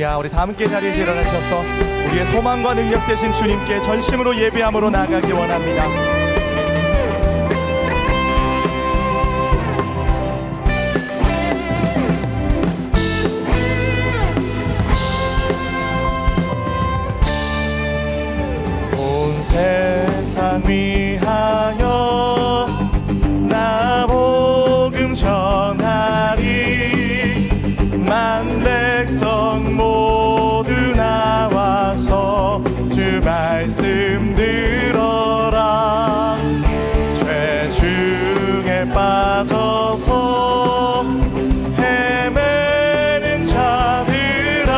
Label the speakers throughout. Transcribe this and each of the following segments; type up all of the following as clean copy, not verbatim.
Speaker 1: 할렐루야. 우리 다 함께 자리에서 일어나셔서 우리의 소망과 능력 되신 주님께 전심으로 예배함으로 나아가기 원합니다. 온 세상 위하여 나 복음 전하리. 만 백성 모두 나와서 주 말씀 들어라. 죄 중에 빠져서 헤매는 자들아,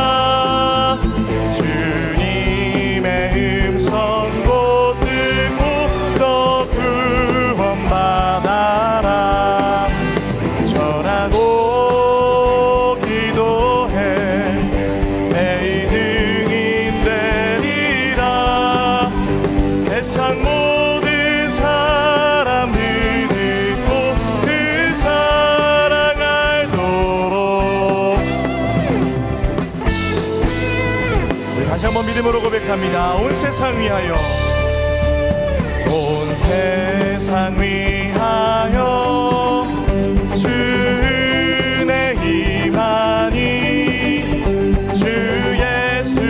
Speaker 1: 주님의 음성 곧 듣고 너 구원받아라. 전하고 기도해 내 증인 되리라. 세상 모든 사람들 듣고 그 사랑 알도록. 우리 다시 한번 믿음으로 고백합니다. 온 세상 위하여, 온 세상 위하여 주 은혜 임하니. 주 예수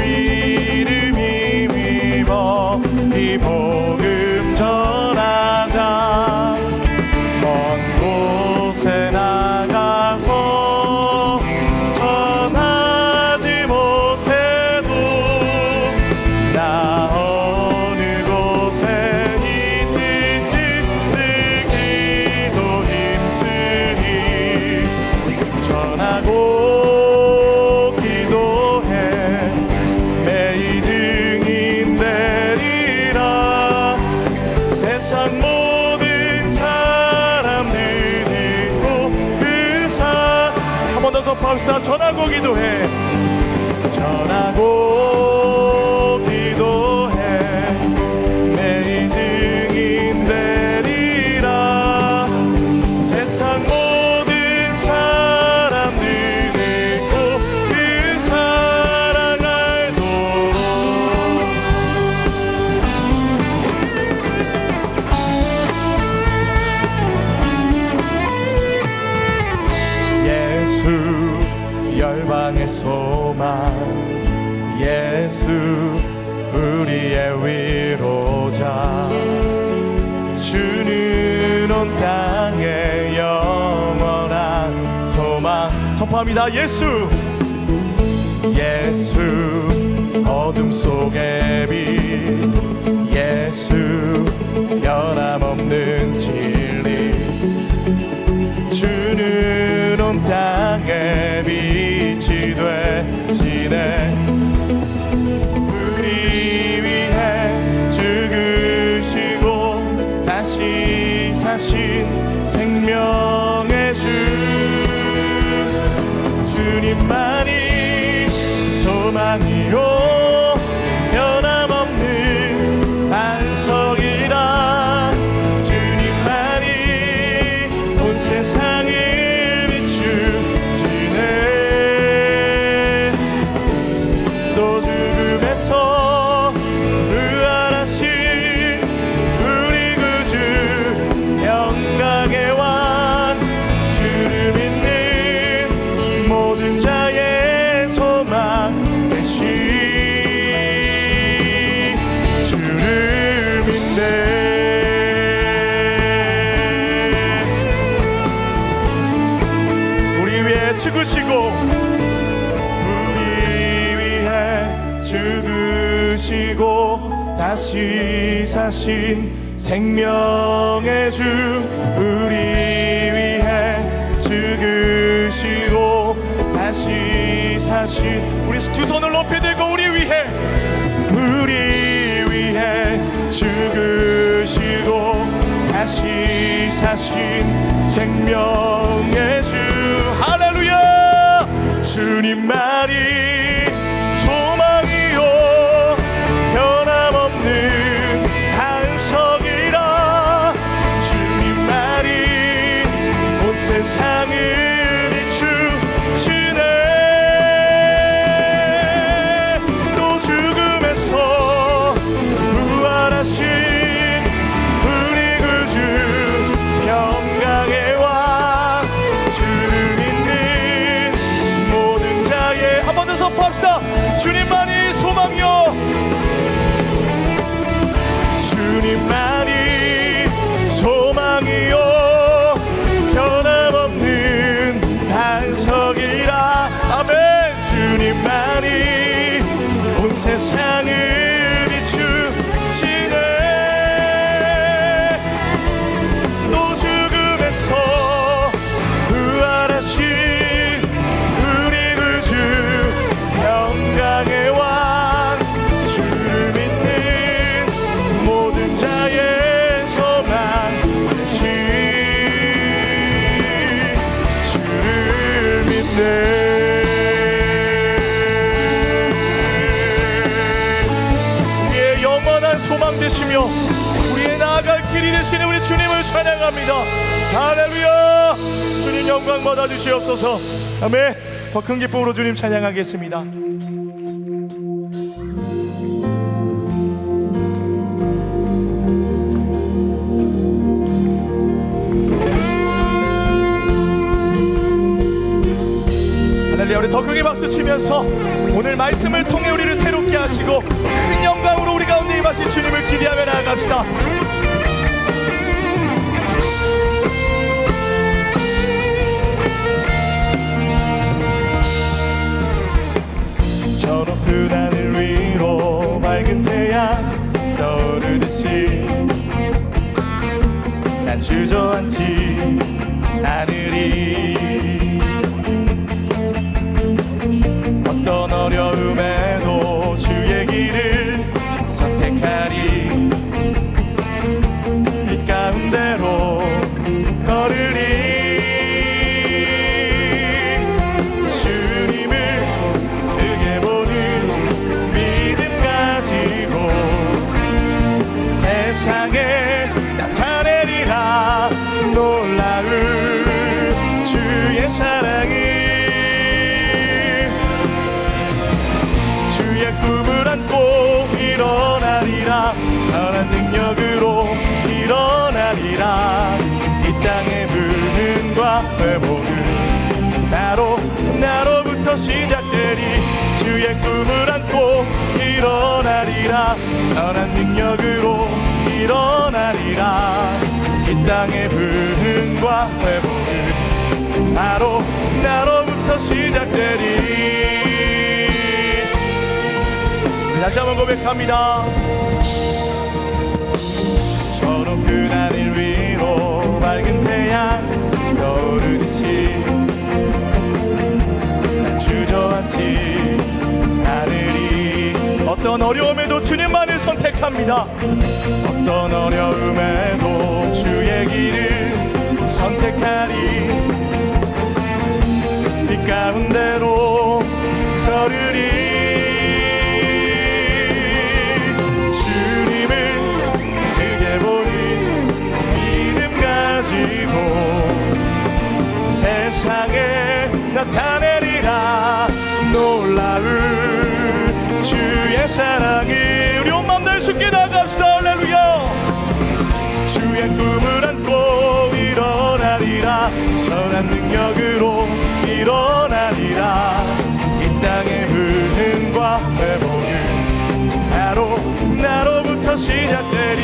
Speaker 1: 이름 힘입어 이 복음 전하자. 먼 곳에 나가서 전하지 못해도 나 어느 곳에 있든지 늘 기도 힘쓰니. 전하고 기도해 내 증인 되리라. 세상 모든 사람들 듣고 그 한 번 더 선포합시다. 전하고 기도해, 전하고 기도해 내 증인 되리라. 세상 모든 사람들 듣고 그 사랑 알도록. 예수 열방의 소망, 예수 우리의 위로자. 주는 온 땅에 영원한 소망. 선포합니다. 예수, 예수 어둠 속의 빛. 예수 변함없는 진리. 주는 온 땅에 빛이 되시네. 우리 위해 죽으시고 다시 사신 생명의 주. 주님만이 소망이요 변함없는 반석이라. 주님만이 온 세상을 비추시네. 또 죽음에서 부활하신 우리 구주 영광의 왕. 주를 믿는 모든 자의 소망 되신 주를 믿네. 죽으시고 우리 위해 죽으시고 다시 사신 생명의 주. 우리 위해 죽으시고 다시 사신. 우리 두 손을 높이 들고 우리 위해 죽으시고 다시 사신 생명의 주. 할렐루야. 주님만이 소망이요 변함없는 반석이라. 주님만이 온 세상을 비추시네. 주님만이 소망이요 주님만이 소망이요 변함없는 반석이라 아멘 주님만이 온 세상을 비추시네 또 죽음에서 부활하신 우리 구주 영광의 왕 주를 믿는 모든 자의 소망 되신 주를 믿는 소망 되시며 우리의 나아갈 길이 되시는 우리 주님을 찬양합니다. 할렐루야 주님 영광 받아 주시옵소서. 아멘. 더 큰 기쁨으로 주님 찬양하겠습니다. 할렐루야 우리 더 크게 박수 치면서 오늘 말씀을 통해 우리를 새롭게 하시고 큰 영광으로 우리 가운데 임하신 주님을 기대하며 나아갑시다. 저 높은 하늘 위로 맑은 태양 떠오르듯이 난 주저앉지 않으리 어떤 어려움에도 주의 길을 선택하리 빛 가운데로 걸으리 주님을 크게 보는 믿음 가지고 세상에 나타내리라 놀라운 주의 사랑을 꿈을 안고 일어나리라 선한 능력으로 일어나리라 이 땅의 불능과 회복은 나로부터 시작되리 주의 꿈을 안고 일어나리라 선한 능력으로 일어나리라 이 땅의 불능과 회복은 나로부터 시작되리 다시 한번 고백합니다. 저 높은 하늘 위로 맑은 태양 떠오르듯이 난 주저앉지 않으리 어떤 어려움에도 주님만을 선택합니다. 어떤 어려움에도 주의 길을 선택하리 빛 가운데로 걸으리 세상에 나타내리라 놀라운 주의 사랑이 우리 온 마음 다해 주께 나갑시다. 할렐루야 주의 꿈을 안고 일어나리라 선한 능력으로 일어나리라 이 땅의 불능과 회복은 나로부터 시작되리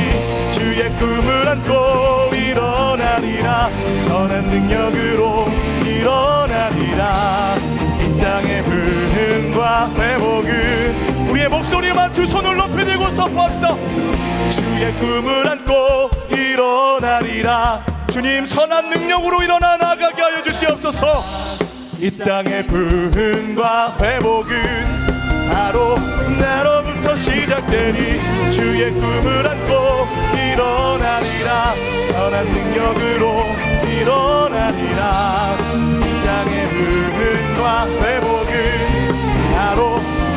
Speaker 1: 주의 꿈을 안고 일어나리라 선한 능력으로 일어나리라 이 땅의 불능과 회복은 우리의 목소리만 두 손을 높이 들고 선포합시다. 주의 꿈을 안고 일어나리라 주님 선한 능력으로 일어나 나가게 하여 주시옵소서. 이 땅의 불능과 회복은 나로부터 시작되리 주의 꿈을 안고 일어나리라 선한 능력으로 일어나리라 이 땅의 불능과 회복은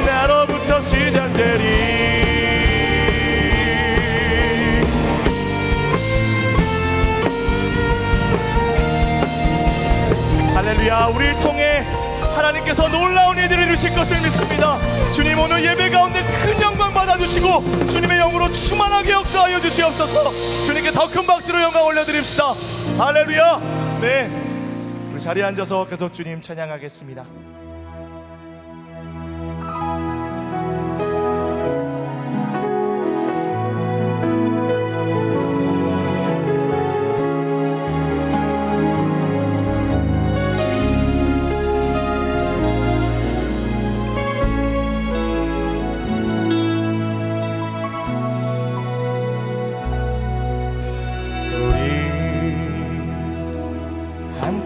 Speaker 1: 나로부터 시작되리 할렐루야 우리를 통해 하나님께서 놀라운 일들을 이루실 것을 믿습니다. 주님 오늘 예배 가운데 큰 영광 받아주시고 주님의 영으로 충만하게 역사하여 주시옵소서. 주님께 더 큰 박수로 영광 올려드립시다. 할렐루야. 네, 우리 자리에 앉아서 계속 주님 찬양하겠습니다.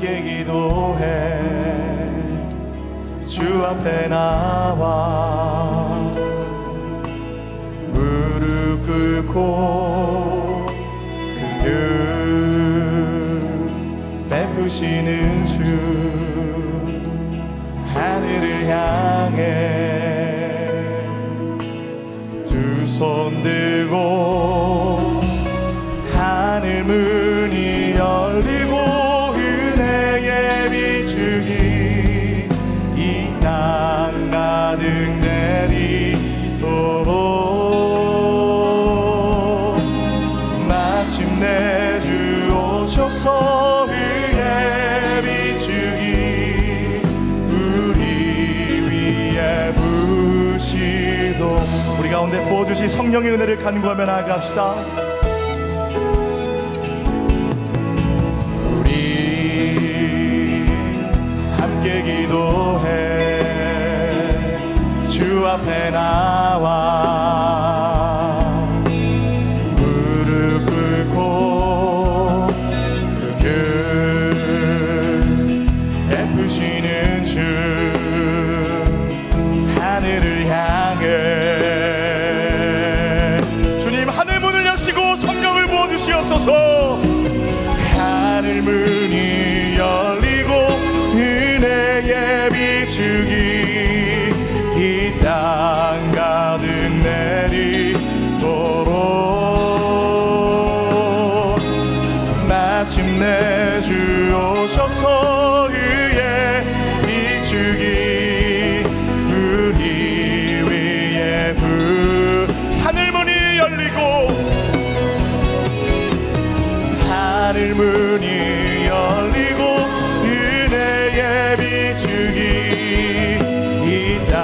Speaker 1: 함께 기도해 주 앞에 나와 무릎 꿇고 긍휼 베푸시는 주 하늘을 향해 두 손 들고 하늘 문이 열리고 은혜의 비추기 이 땅 가득 내리도록 마침내 주 오셔서 은혜 비추기 우리 위에 부시도 우리 가운데 부어주신 성령의 은혜를 간구하며 나아갑시다. 기도해 주 앞에 나와 무릎 꿇고 긍휼 베푸시는 주 하늘을 향해 주님 하늘 문을 여시고 성령을 부어주시옵소서. 하늘 문이 열리고 은혜의 비추기 이 땅 가득 내리도록 마침내 주 오셔서 의의 비추기 우리 위에 하늘문이 열리고 하늘문이 열리고 은혜의 비추기 이 땅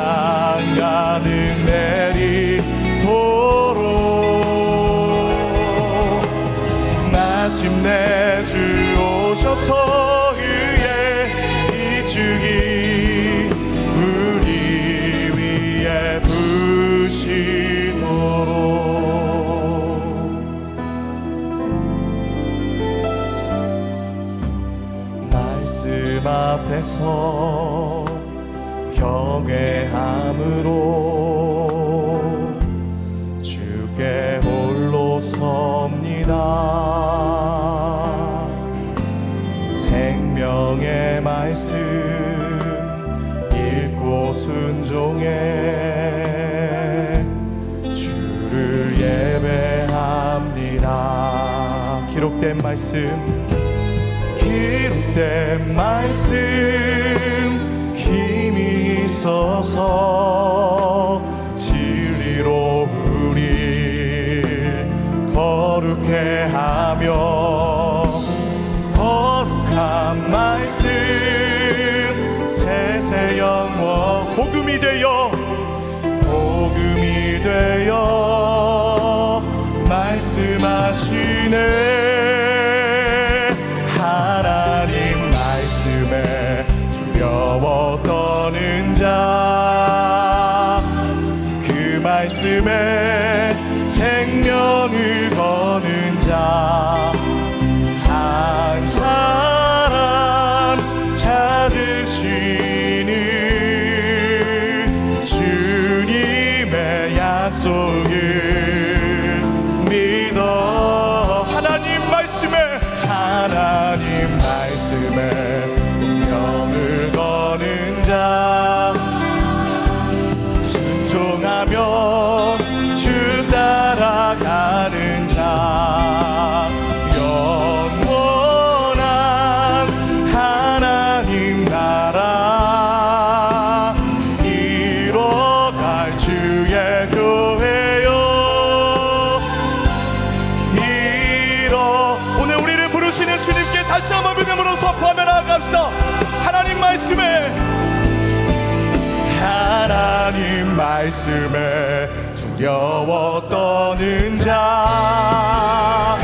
Speaker 1: 가득 내리도록 마침내 주 오셔서 의의 비추기 우리 위에 부시도록 말씀 앞에서 경외함으로 주께 홀로 섭니다. 생명의 말씀 읽고 순종해 주를 예배합니다. 기록된 말씀 힘이 있어서 진리로 우릴 거룩해 하며 거룩한 말씀 세세 영원 복음이 되어 말씀하시네. 하나님 말씀에 두려워 떠는 자 그 말씀에 생명을 거는 자 한 사람 찾으시는 주님의 약속을 믿어 하나님 말씀에 운명을 거는 자 순종하며 주 따라가는 자 영원한 하나님 나라 이뤄갈 주의 교회요 오늘 우리를 부르시는 주님께 다시 한번 믿음으로 선포하며 나아갑시다. 하나님 말씀에 두려워 떠는 자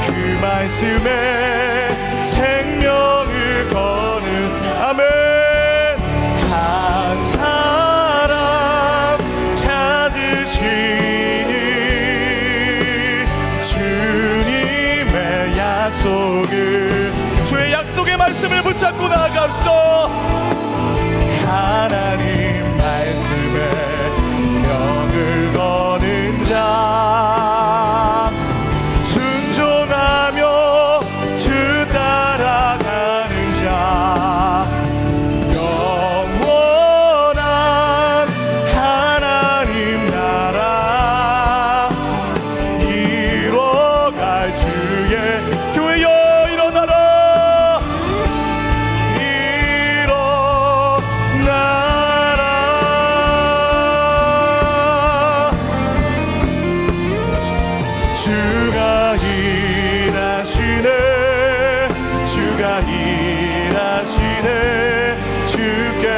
Speaker 1: 그 말씀에 생명을 거는 아멘. 한 사람 찾으시니 주님의 약속을 주의 약속 약속의 말씀을 붙잡고 나아갑시다. 하나님 말씀에 명을 거는 자, 순종하며 주 따라가는 자, 영원한 하나님 나라 이뤄갈 주의 교회여 일어나라, 일어나라. 주가 일하시네, 주가 일하시네. 주께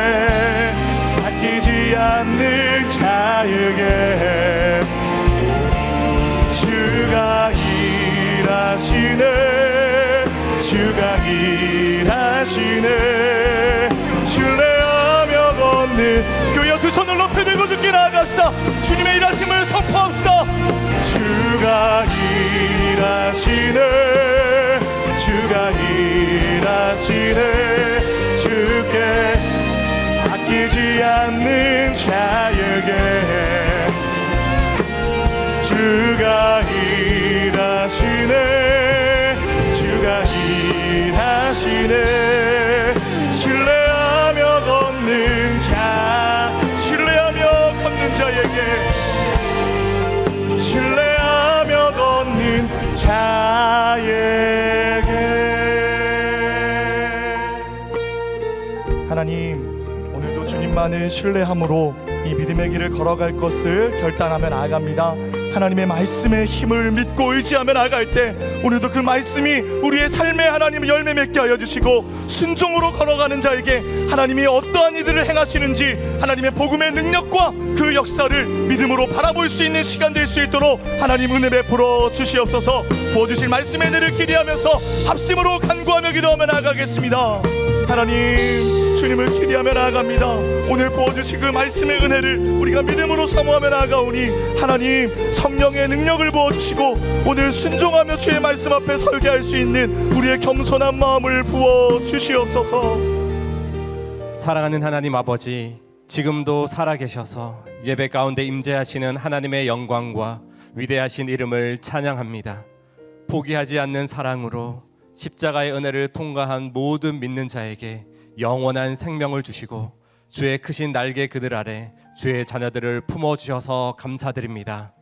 Speaker 1: 아끼지 않는 자에게 주가 일하시네, 주가 일하시네. 신뢰하며 걷는 교회 두 손을 높이 들고 주께 나아갑시다. 주님의 일하심을 선포합시다. 주가 일하시네, 주가 일하시네. 주께 아끼지 않는 자에게 주가 일하시네, 주가 일하시네. 신뢰하며 걷는 자, 신뢰하며 걷는 자에게, 신뢰하며 걷는 자에게. 하나님, 오늘도 주님만을 신뢰함으로 이 믿음의 길을 걸어갈 것을 결단하며 나아갑니다. 하나님의 말씀에 힘을 믿고 의지하며 나아갈 때 오늘도 그 말씀이 우리의 삶에 하나님의 열매 맺게 하여 주시고, 순종으로 걸어가는 자에게 하나님이 어떠한 이들을 행하시는지 하나님의 복음의 능력과 그 역사를 믿음으로 바라볼 수 있는 시간 될 수 있도록 하나님 은혜 베풀어 주시옵소서. 부어주실 말씀의 은혜를 기대하면서 합심으로 간구하며 기도하며 나아가겠습니다. 하나님, 주님을 기대하며 나아갑니다. 오늘 부어주신 그 말씀의 은혜를 우리가 믿음으로 사모하며 나아가오니 하나님 성령의 능력을 부어주시고 오늘 순종하며 주의 말씀 앞에 설계할 수 있는 우리의 겸손한 마음을 부어주시옵소서.
Speaker 2: 사랑하는 하나님 아버지, 지금도 살아계셔서 예배 가운데 임재하시는 하나님의 영광과 위대하신 이름을 찬양합니다. 포기하지 않는 사랑으로 십자가의 은혜를 통과한 모든 믿는 자에게 영원한 생명을 주시고 주의 크신 날개 그늘 아래 주의 자녀들을 품어주셔서 감사드립니다.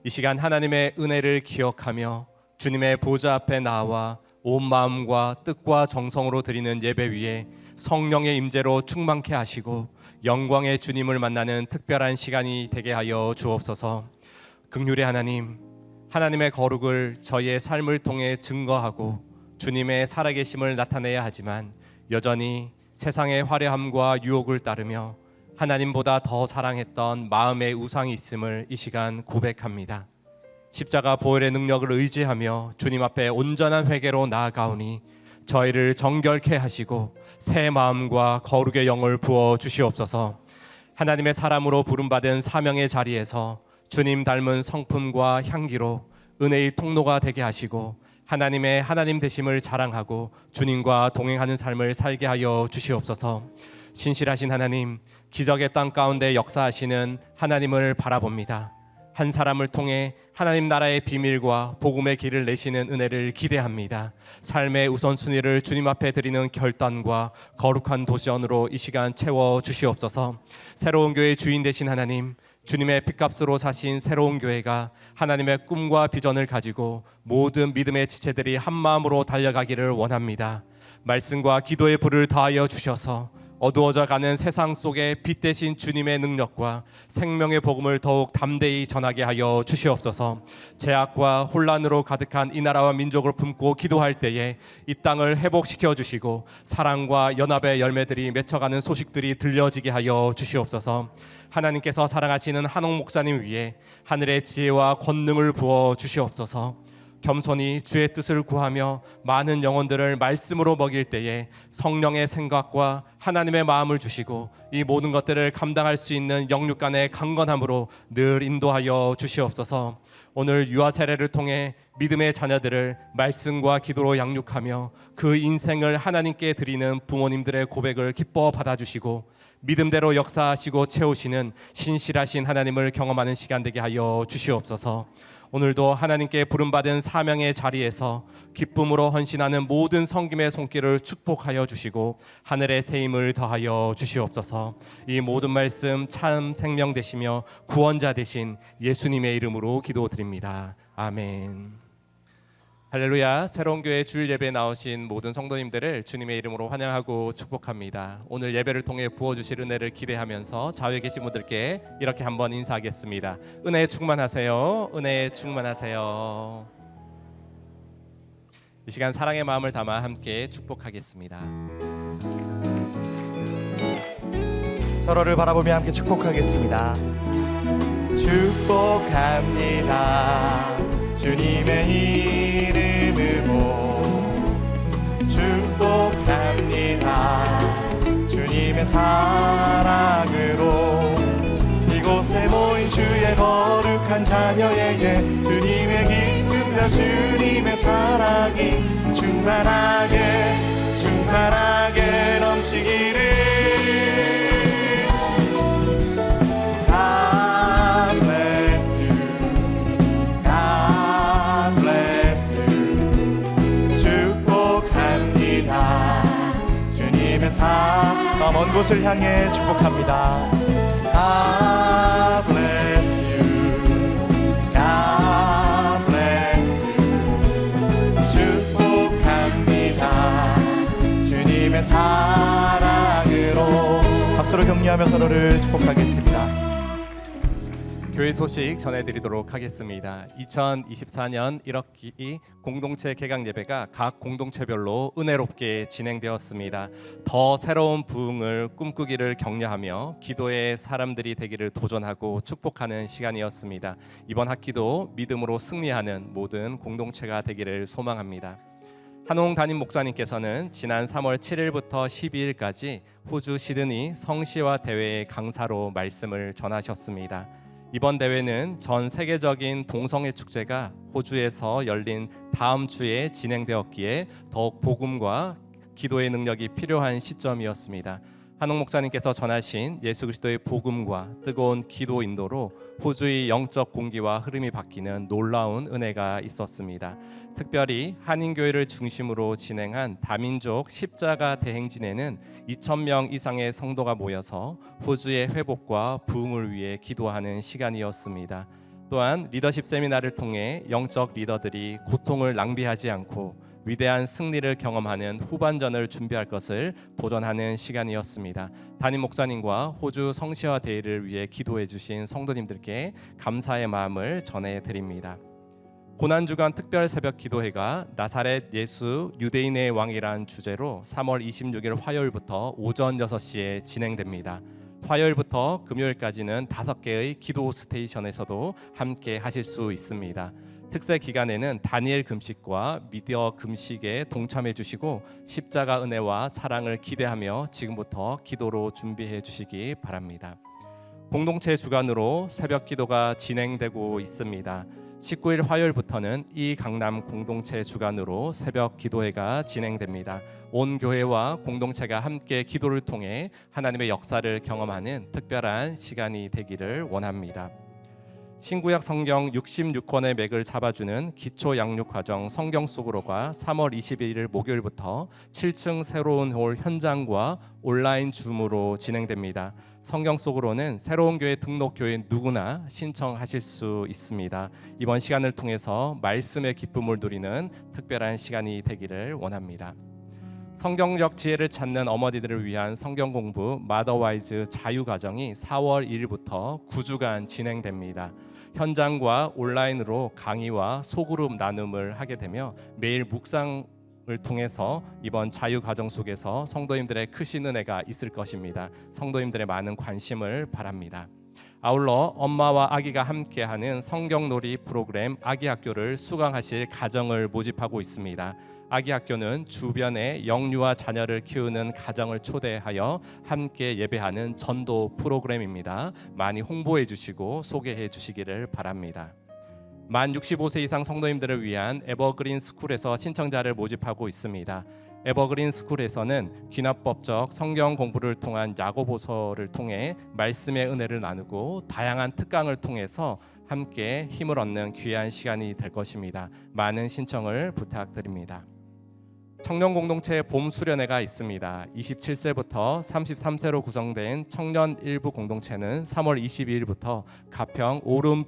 Speaker 2: 이 시간 하나님의 은혜를 기억하며 주님의 보좌 앞에 나와 온 마음과 뜻과 정성으로 드리는 예배 위에 성령의 임재로 충만케 하시고 영광의 주님을 만나는 특별한 시간이 되게 하여 주옵소서. 긍휼의 하나님, 하나님의 거룩을 저희의 삶을 통해 증거하고 주님의 살아계심을 나타내야 하지만 여전히 세상의 화려함과 유혹을 따르며 하나님보다 더 사랑했던 마음의 우상이 있음을 이 시간 고백합니다. 십자가 보혈의 능력을 의지하며 주님 앞에 온전한 회개로 나아가오니 저희를 정결케 하시고 새 마음과 거룩의 영을 부어 주시옵소서. 하나님의 사람으로 부름받은 사명의 자리에서 주님 닮은 성품과 향기로 은혜의 통로가 되게 하시고 하나님의 하나님 되심을 자랑하고 주님과 동행하는 삶을 살게 하여 주시옵소서. 신실하신 하나님, 기적의 땅 가운데 역사하시는 하나님을 바라봅니다. 한 사람을 통해 하나님 나라의 비밀과 복음의 길을 내시는 은혜를 기대합니다. 삶의 우선순위를 주님 앞에 드리는 결단과 거룩한 도전으로 이 시간 채워 주시옵소서. 새로운 교회의 주인 되신 하나님, 주님의 핏값으로 사신 새로운 교회가 하나님의 꿈과 비전을 가지고 모든 믿음의 지체들이 한 마음으로 달려가기를 원합니다. 말씀과 기도의 불을 더하여 주셔서 어두워져 가는 세상 속에 빛 대신 주님의 능력과 생명의 복음을 더욱 담대히 전하게 하여 주시옵소서. 죄악과 혼란으로 가득한 이 나라와 민족을 품고 기도할 때에 이 땅을 회복시켜 주시고 사랑과 연합의 열매들이 맺혀가는 소식들이 들려지게 하여 주시옵소서. 하나님께서 사랑하시는 한옥 목사님 위에 하늘의 지혜와 권능을 부어 주시옵소서. 겸손히 주의 뜻을 구하며 많은 영혼들을 말씀으로 먹일 때에 성령의 생각과 하나님의 마음을 주시고 이 모든 것들을 감당할 수 있는 영육간의 강건함으로 늘 인도하여 주시옵소서. 오늘 유아 세례를 통해 믿음의 자녀들을 말씀과 기도로 양육하며 그 인생을 하나님께 드리는 부모님들의 고백을 기뻐 받아주시고 믿음대로 역사하시고 채우시는 신실하신 하나님을 경험하는 시간 되게 하여 주시옵소서. 오늘도 하나님께 부름받은 사명의 자리에서 기쁨으로 헌신하는 모든 성김의 손길을 축복하여 주시고 하늘의 새 힘을 더하여 주시옵소서. 이 모든 말씀 참 생명 되시며 구원자 되신 예수님의 이름으로 기도드립니다. 아멘. 할렐루야. 새로운 교회 주일 예배에 나오신 모든 성도님들을 주님의 이름으로 환영하고 축복합니다. 오늘 예배를 통해 부어주실 은혜를 기대하면서 좌우에 계신 분들께 이렇게 한번 인사하겠습니다. 은혜에 충만하세요. 은혜에 충만하세요. 이 시간 사랑의 마음을 담아 함께 축복하겠습니다.
Speaker 1: 서로를 바라보며 함께 축복하겠습니다. 축복합니다. 주님의 이름으로 축복합니다. 주님의 사랑으로 이곳에 모인 주의 거룩한 자녀에게 주님의 기쁨과 주님의 사랑이 충만하게 충만하게 넘치기를. 먼 곳을 향해 축복합니다. God bless you. God bless you. 축복합니다. 주님의 사랑으로. 박수로 격려하며 서로를 축복하겠습니다.
Speaker 2: 교회 소식 전해드리도록 하겠습니다. 2024년 1학기 공동체 개강 예배가 각 공동체별로 은혜롭게 진행되었습니다. 더 새로운 부흥을 꿈꾸기를 격려하며 기도의 사람들이 되기를 도전하고 축복하는 시간이었습니다. 이번 학기도 믿음으로 승리하는 모든 공동체가 되기를 소망합니다. 한홍 담임 목사님께서는 지난 3월 7일부터 12일까지 호주 시드니 성시화 대회의 강사로 말씀을 전하셨습니다. 이번 대회는 전 세계적인 동성애 축제가 호주에서 열린 다음 주에 진행되었기에 더욱 복음과 기도의 능력이 필요한 시점이었습니다. 한홍 목사님께서 전하신 예수 그리스도의 복음과 뜨거운 기도 인도로 호주의 영적 공기와 흐름이 바뀌는 놀라운 은혜가 있었습니다. 특별히 한인교회를 중심으로 진행한 다민족 십자가 대행진에는 2,000명 이상의 성도가 모여서 호주의 회복과 부흥을 위해 기도하는 시간이었습니다. 또한 리더십 세미나를 통해 영적 리더들이 고통을 낭비하지 않고 위대한 승리를 경험하는 후반전을 준비할 것을 도전하는 시간이었습니다. 담임 목사님과 호주 성시화 대회를 위해 기도해 주신 성도님들께 감사의 마음을 전해드립니다. 고난주간 특별 새벽 기도회가 나사렛 예수 유대인의 왕이란 주제로 3월 26일 화요일부터 오전 6시에 진행됩니다. 화요일부터 금요일까지는 5개의 기도 스테이션에서도 함께 하실 수 있습니다. 특세 기간에는 다니엘 금식과 미디어 금식에 동참해 주시고 십자가 은혜와 사랑을 기대하며 지금부터 기도로 준비해 주시기 바랍니다. 공동체 주간으로 새벽 기도가 진행되고 있습니다. 19일 화요일부터는 이 강남 공동체 주간으로 새벽 기도회가 진행됩니다. 온 교회와 공동체가 함께 기도를 통해 하나님의 역사를 경험하는 특별한 시간이 되기를 원합니다. 신구약 성경 66권의 맥을 잡아주는 기초 양육 과정 성경 속으로가 3월 22일 목요일부터 7층 새로운 홀 현장과 온라인 줌으로 진행됩니다. 성경 속으로는 새로운 교회 등록 교인 누구나 신청하실 수 있습니다. 이번 시간을 통해서 말씀의 기쁨을 누리는 특별한 시간이 되기를 원합니다. 성경적 지혜를 찾는 어머니들을 위한 성경 공부 마더와이즈 자유과정이 4월 1일부터 9주간 진행됩니다. 현장과 온라인으로 강의와 소그룹 나눔을 하게 되며 매일 묵상을 통해서 이번 자유과정 속에서 성도님들의 크신 은혜가 있을 것입니다. 성도님들의 많은 관심을 바랍니다. 아울러 엄마와 아기가 함께하는 성경놀이 프로그램 아기학교를 수강하실 가정을 모집하고 있습니다. 아기학교는 주변에 영유아 자녀를 키우는 가정을 초대하여 함께 예배하는 전도 프로그램입니다. 많이 홍보해 주시고 소개해 주시기를 바랍니다. 만 65세 이상 성도님들을 위한 에버그린 스쿨에서 신청자를 모집하고 있습니다. 에버그린 스쿨에서는 귀납법적 성경 공부를 통한 야고보서를 통해 말씀의 은혜를 나누고 다양한 특강을 통해서 함께 힘을 얻는 귀한 시간이 될 것입니다. 많은 신청을 부탁드립니다. 청년 공동체 봄 수련회가 있습니다. 27세부터 33세로 구성된 청년 일부 공동체는 3월 22일부터 가평 오름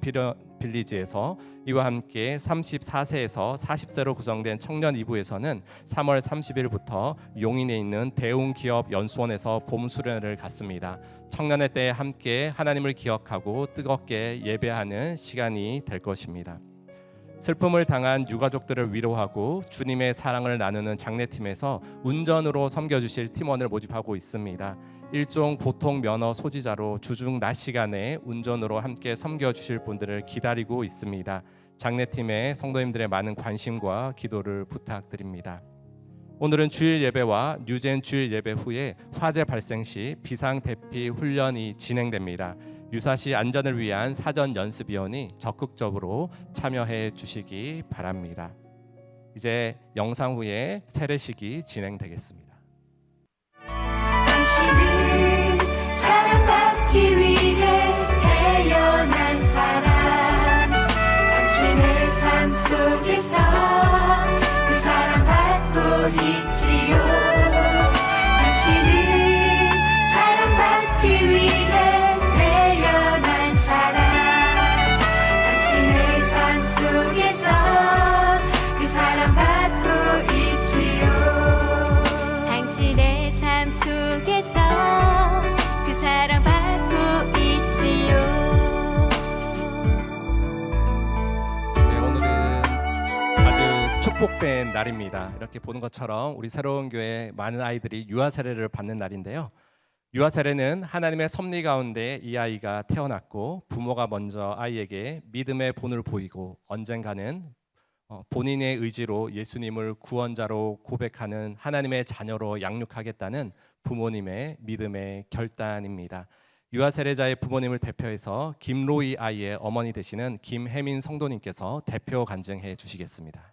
Speaker 2: 빌리지에서, 이와 함께 34세에서 40세로 구성된 청년 2부에서는 3월 30일부터 용인에 있는 대웅기업 연수원에서 봄 수련회를 갖습니다. 청년의 때에 함께 하나님을 기억하고 뜨겁게 예배하는 시간이 될 것입니다. 슬픔을 당한 유가족들을 위로하고 주님의 사랑을 나누는 장례팀에서 운전으로 섬겨주실 팀원을 모집하고 있습니다. 일종 보통 면허 소지자로 주중 낮 시간에 운전으로 함께 섬겨주실 분들을 기다리고 있습니다. 장례팀의 성도님들의 많은 관심과 기도를 부탁드립니다. 오늘은 주일 예배와 뉴젠 주일 예배 후에 화재 발생 시 비상 대피 훈련이 진행됩니다. 유사시 안전을 위한 사전 연습위원이 적극적으로 참여해 주시기 바랍니다. 이제 영상 후에 세례식이 진행되겠습니다.
Speaker 3: 당신은 사랑받기 위해 태어난 사람, 당신의 삶 속에서 그 사랑받고 있지요. 당신은 사랑받기 위해 태어난 사람, 당신의 삶 속에서 그 사랑받고 있지요. 당신의 삶 속에서 그 사랑받고 있지요.
Speaker 2: 네, 오늘은 아주 축복된 날입니다. 이렇게 보는 것처럼 우리 새로운 교회 많은 아이들이 유아 세례를 받는 날인데요. 유아 세례는 하나님의 섭리 가운데 이 아이가 태어났고 부모가 먼저 아이에게 믿음의 본을 보이고 언젠가는 본인의 의지로 예수님을 구원자로 고백하는 하나님의 자녀로 양육하겠다는 부모님의 믿음의 결단입니다. 유아 세례자의 부모님을 대표해서 김로이 아이의 어머니 되시는 김혜민 성도님께서 대표 간증해 주시겠습니다.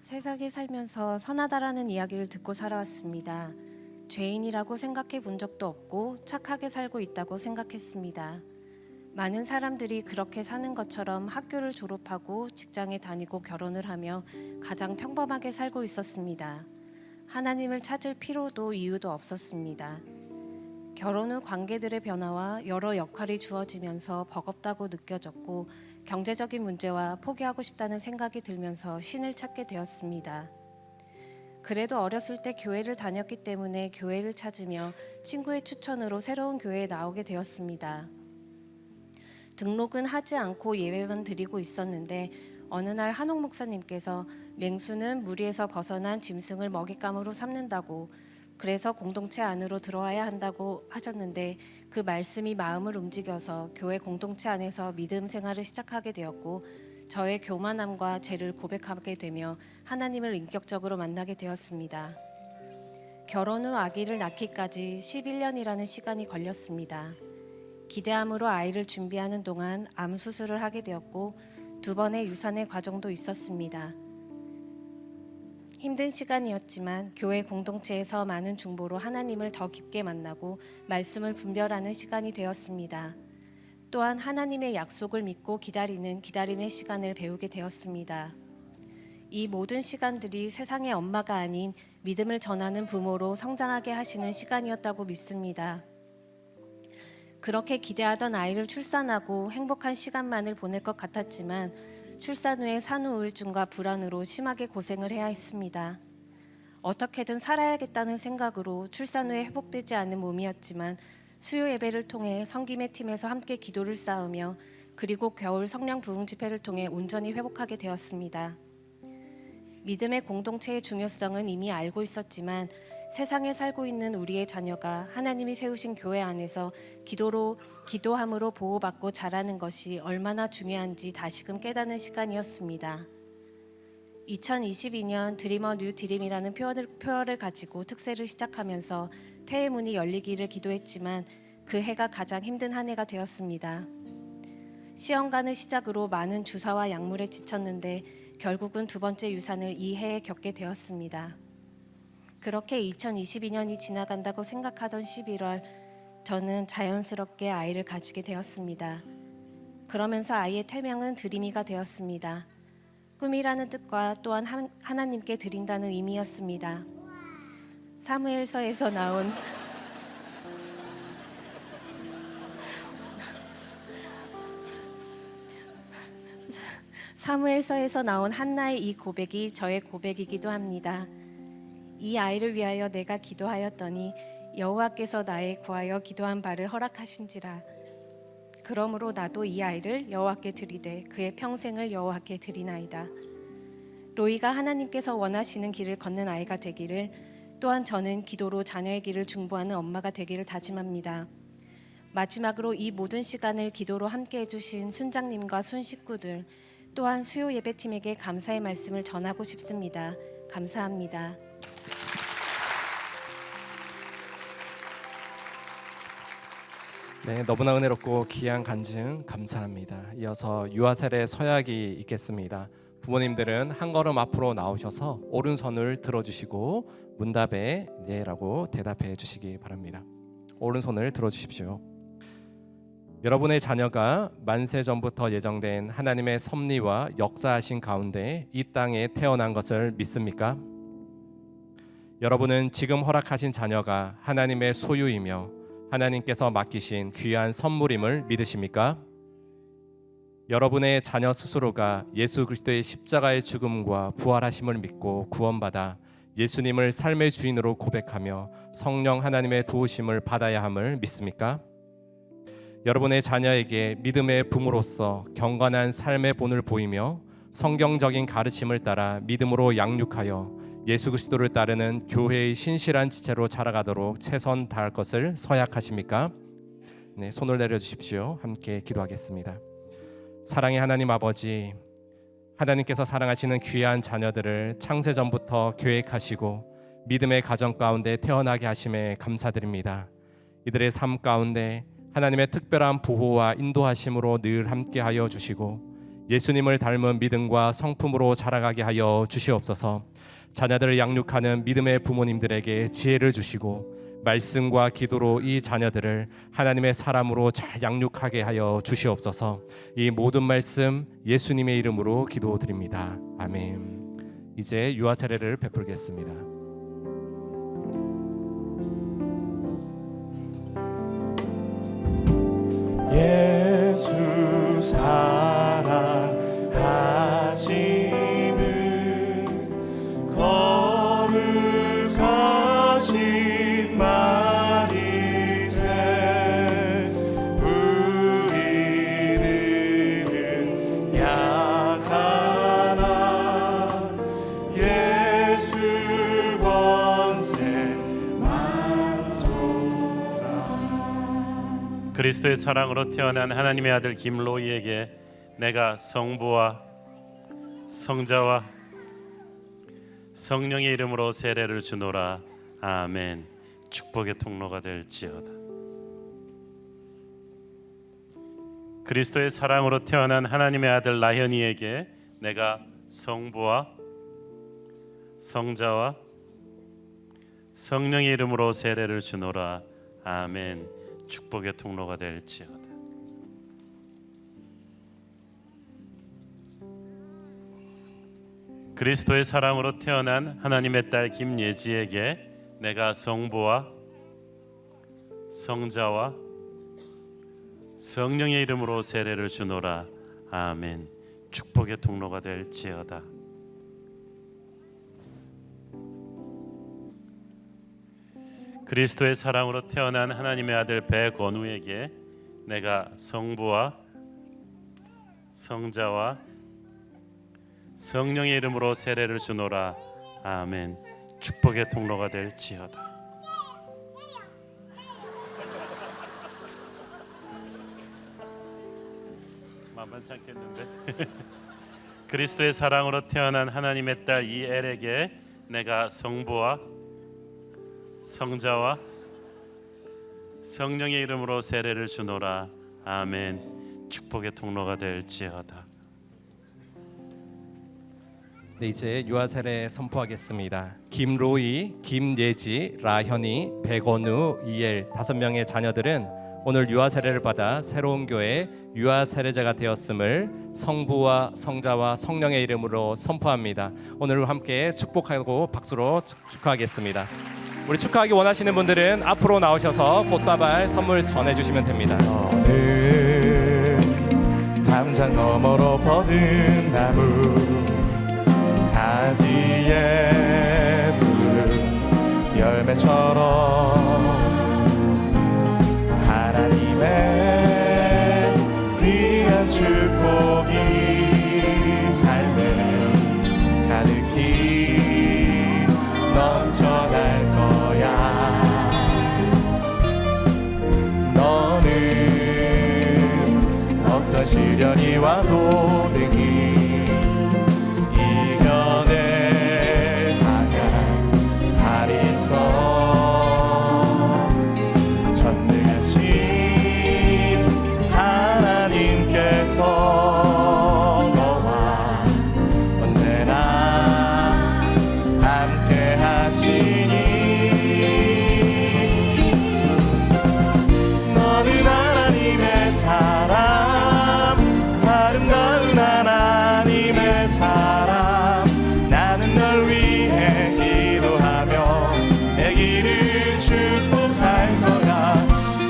Speaker 4: 세상에 살면서 선하다라는 이야기를 듣고 살아왔습니다. 죄인이라고 생각해 본 적도 없고 착하게 살고 있다고 생각했습니다. 많은 사람들이 그렇게 사는 것처럼 학교를 졸업하고 직장에 다니고 결혼을 하며 가장 평범하게 살고 있었습니다. 하나님을 찾을 필요도 이유도 없었습니다. 결혼 후 관계들의 변화와 여러 역할이 주어지면서 버겁다고 느껴졌고 경제적인 문제와 포기하고 싶다는 생각이 들면서 신을 찾게 되었습니다. 그래도 어렸을 때 교회를 다녔기 때문에 교회를 찾으며 친구의 추천으로 새로운 교회에 나오게 되었습니다. 등록은 하지 않고 예배만 드리고 있었는데 어느 날 한옥 목사님께서 맹수는 무리에서 벗어난 짐승을 먹잇감으로 삼는다고, 그래서 공동체 안으로 들어와야 한다고 하셨는데 그 말씀이 마음을 움직여서 교회 공동체 안에서 믿음 생활을 시작하게 되었고 저의 교만함과 죄를 고백하게 되며 하나님을 인격적으로 만나게 되었습니다. 결혼 후 아기를 낳기까지 11년이라는 시간이 걸렸습니다. 기대함으로 아이를 준비하는 동안 암 수술을 하게 되었고 2번의 유산의 과정도 있었습니다. 힘든 시간이었지만 교회 공동체에서 많은 중보로 하나님을 더 깊게 만나고 말씀을 분별하는 시간이 되었습니다. 또한 하나님의 약속을 믿고 기다리는 기다림의 시간을 배우게 되었습니다. 이 모든 시간들이 세상의 엄마가 아닌 믿음을 전하는 부모로 성장하게 하시는 시간이었다고 믿습니다. 그렇게 기대하던 아이를 출산하고 행복한 시간만을 보낼 것 같았지만 출산 후에 산후 우울증과 불안으로 심하게 고생을 해야 했습니다. 어떻게든 살아야겠다는 생각으로 출산 후에 회복되지 않은 몸이었지만 수요 예배를 통해 섬김의 팀에서 함께 기도를 쌓으며 그리고 겨울 성령 부흥 집회를 통해 온전히 회복하게 되었습니다. 믿음의 공동체의 중요성은 이미 알고 있었지만 세상에 살고 있는 우리의 자녀가 하나님이 세우신 교회 안에서 기도함으로 보호받고 자라는 것이 얼마나 중요한지 다시금 깨닫는 시간이었습니다. 2022년 드리머 뉴 드림이라는 표어를 가지고 특세를 시작하면서 태의 문이 열리기를 기도했지만 그 해가 가장 힘든 한 해가 되었습니다. 시험관을 시작으로 많은 주사와 약물에 지쳤는데 결국은 두 번째 유산을 이 해에 겪게 되었습니다. 그렇게 2022년이 지나간다고 생각하던 11월, 저는 자연스럽게 아이를 가지게 되었습니다. 그러면서 아이의 태명은 드림이가 되었습니다. 꿈이라는 뜻과 또한 하나님께 드린다는 의미였습니다. 사무엘서에서 나온 한나의 이 고백이 저의 고백이기도 합니다. 이 아이를 위하여 내가 기도하였더니 여호와께서 나의 구하여 기도한 바를 허락하신지라. 그러므로 나도 이 아이를 여호와께 드리되 그의 평생을 여호와께 드리나이다. 로이가 하나님께서 원하시는 길을 걷는 아이가 되기를, 또한 저는 기도로 자녀의 길을 중보하는 엄마가 되기를 다짐합니다. 마지막으로 이 모든 시간을 기도로 함께 해주신 순장님과 순 식구들, 또한 수요 예배팀에게 감사의 말씀을 전하고 싶습니다. 감사합니다.
Speaker 2: 네, 너무나 은혜롭고 귀한 간증 감사합니다. 이어서 유아셀의 서약이 있겠습니다. 부모님들은 한 걸음 앞으로 나오셔서 오른손을 들어주시고 문답에 네라고 대답해 주시기 바랍니다. 오른손을 들어주십시오. 여러분의 자녀가 만세 전부터 예정된 하나님의 섭리와 역사하신 가운데 이 땅에 태어난 것을 믿습니까? 여러분은 지금 허락하신 자녀가 하나님의 소유이며 하나님께서 맡기신 귀한 선물임을 믿으십니까? 여러분의 자녀 스스로가 예수 그리스도의 십자가의 죽음과 부활하심을 믿고 구원받아 예수님을 삶의 주인으로 고백하며 성령 하나님의 도우심을 받아야 함을 믿습니까? 여러분의 자녀에게 믿음의 부모로서 경건한 삶의 본을 보이며 성경적인 가르침을 따라 믿음으로 양육하여 예수 그리스도를 따르는 교회의 신실한 지체로 자라가도록 최선 다할 것을 서약하십니까? 네, 손을 내려주십시오. 함께 기도하겠습니다. 사랑의 하나님 아버지, 하나님께서 사랑하시는 귀한 자녀들을 창세전부터 계획하시고 믿음의 가정 가운데 태어나게 하심에 감사드립니다. 이들의 삶 가운데 하나님의 특별한 보호와 인도하심으로 늘 함께하여 주시고 예수님을 닮은 믿음과 성품으로 자라가게 하여 주시옵소서. 자녀들을 양육하는 믿음의 부모님들에게 지혜를 주시고 말씀과 기도로 이 자녀들을 하나님의 사람으로 잘 양육하게 하여 주시옵소서. 이 모든 말씀 예수님의 이름으로 기도드립니다. 아멘. 이제 유아 차례를 베풀겠습니다.
Speaker 1: 예수 사랑하시는 거룩하신 마리새, 우리는 약하나 예수 권세 많도다.
Speaker 5: 그리스도의 사랑으로 태어난 하나님의 아들 김로이에게 내가 성부와 성자와 성령의 이름으로 세례를 주노라. 아멘. 축복의 통로가 될지어다. 그리스도의 사랑으로 태어난 하나님의 아들 라현이에게 내가 성부와 성자와 성령의 이름으로 세례를 주노라. 아멘. 축복의 통로가 될지어다. 그리스도의 사랑으로 태어난 하나님의 딸 김예지에게 내가 성부와 성자와 성령의 이름으로 세례를 주노라. 아멘. 축복의 통로가 될지어다. 그리스도의 사랑으로 태어난 하나님의 아들 배건우에게 내가 성부와 성자와 성령의 이름으로 세례를 주노라. 아멘. 축복의 통로가 될지어다. 만만치 않겠는데. 그리스도의 사랑으로 태어난 하나님의 딸 이엘에게 내가 성부와 성자와 성령의 이름으로 세례를 주노라. 아멘. 축복의 통로가 될지어다.
Speaker 2: 네, 이제 유아 세례 선포하겠습니다. 김로이, 김예지, 라현이, 백원우, 이엘 5명의 자녀들은 오늘 유아 세례를 받아 새로운 교회 유아 세례자가 되었음을 성부와 성자와 성령의 이름으로 선포합니다. 오늘 함께 축복하고 박수로 축하하겠습니다. 우리 축하하기 원하시는 분들은 앞으로 나오셔서 꽃다발 선물 전해주시면 됩니다.
Speaker 1: 너는 담장 너머로 뻗은 나무 가지에 푸른 열매처럼 하나님의 귀한 축복이 삶에 가득히 넘쳐날 거야. 너는 어떤 시련이 와도 능히 이겨낼 강한 발이 있어. 전능하신 하나님께서 너와 언제나 함께 하시니 너는 하나님의 사람, 아름다운 하나님의 사람. 나는 널 위해 기도하며 내 길을 축복할 거야.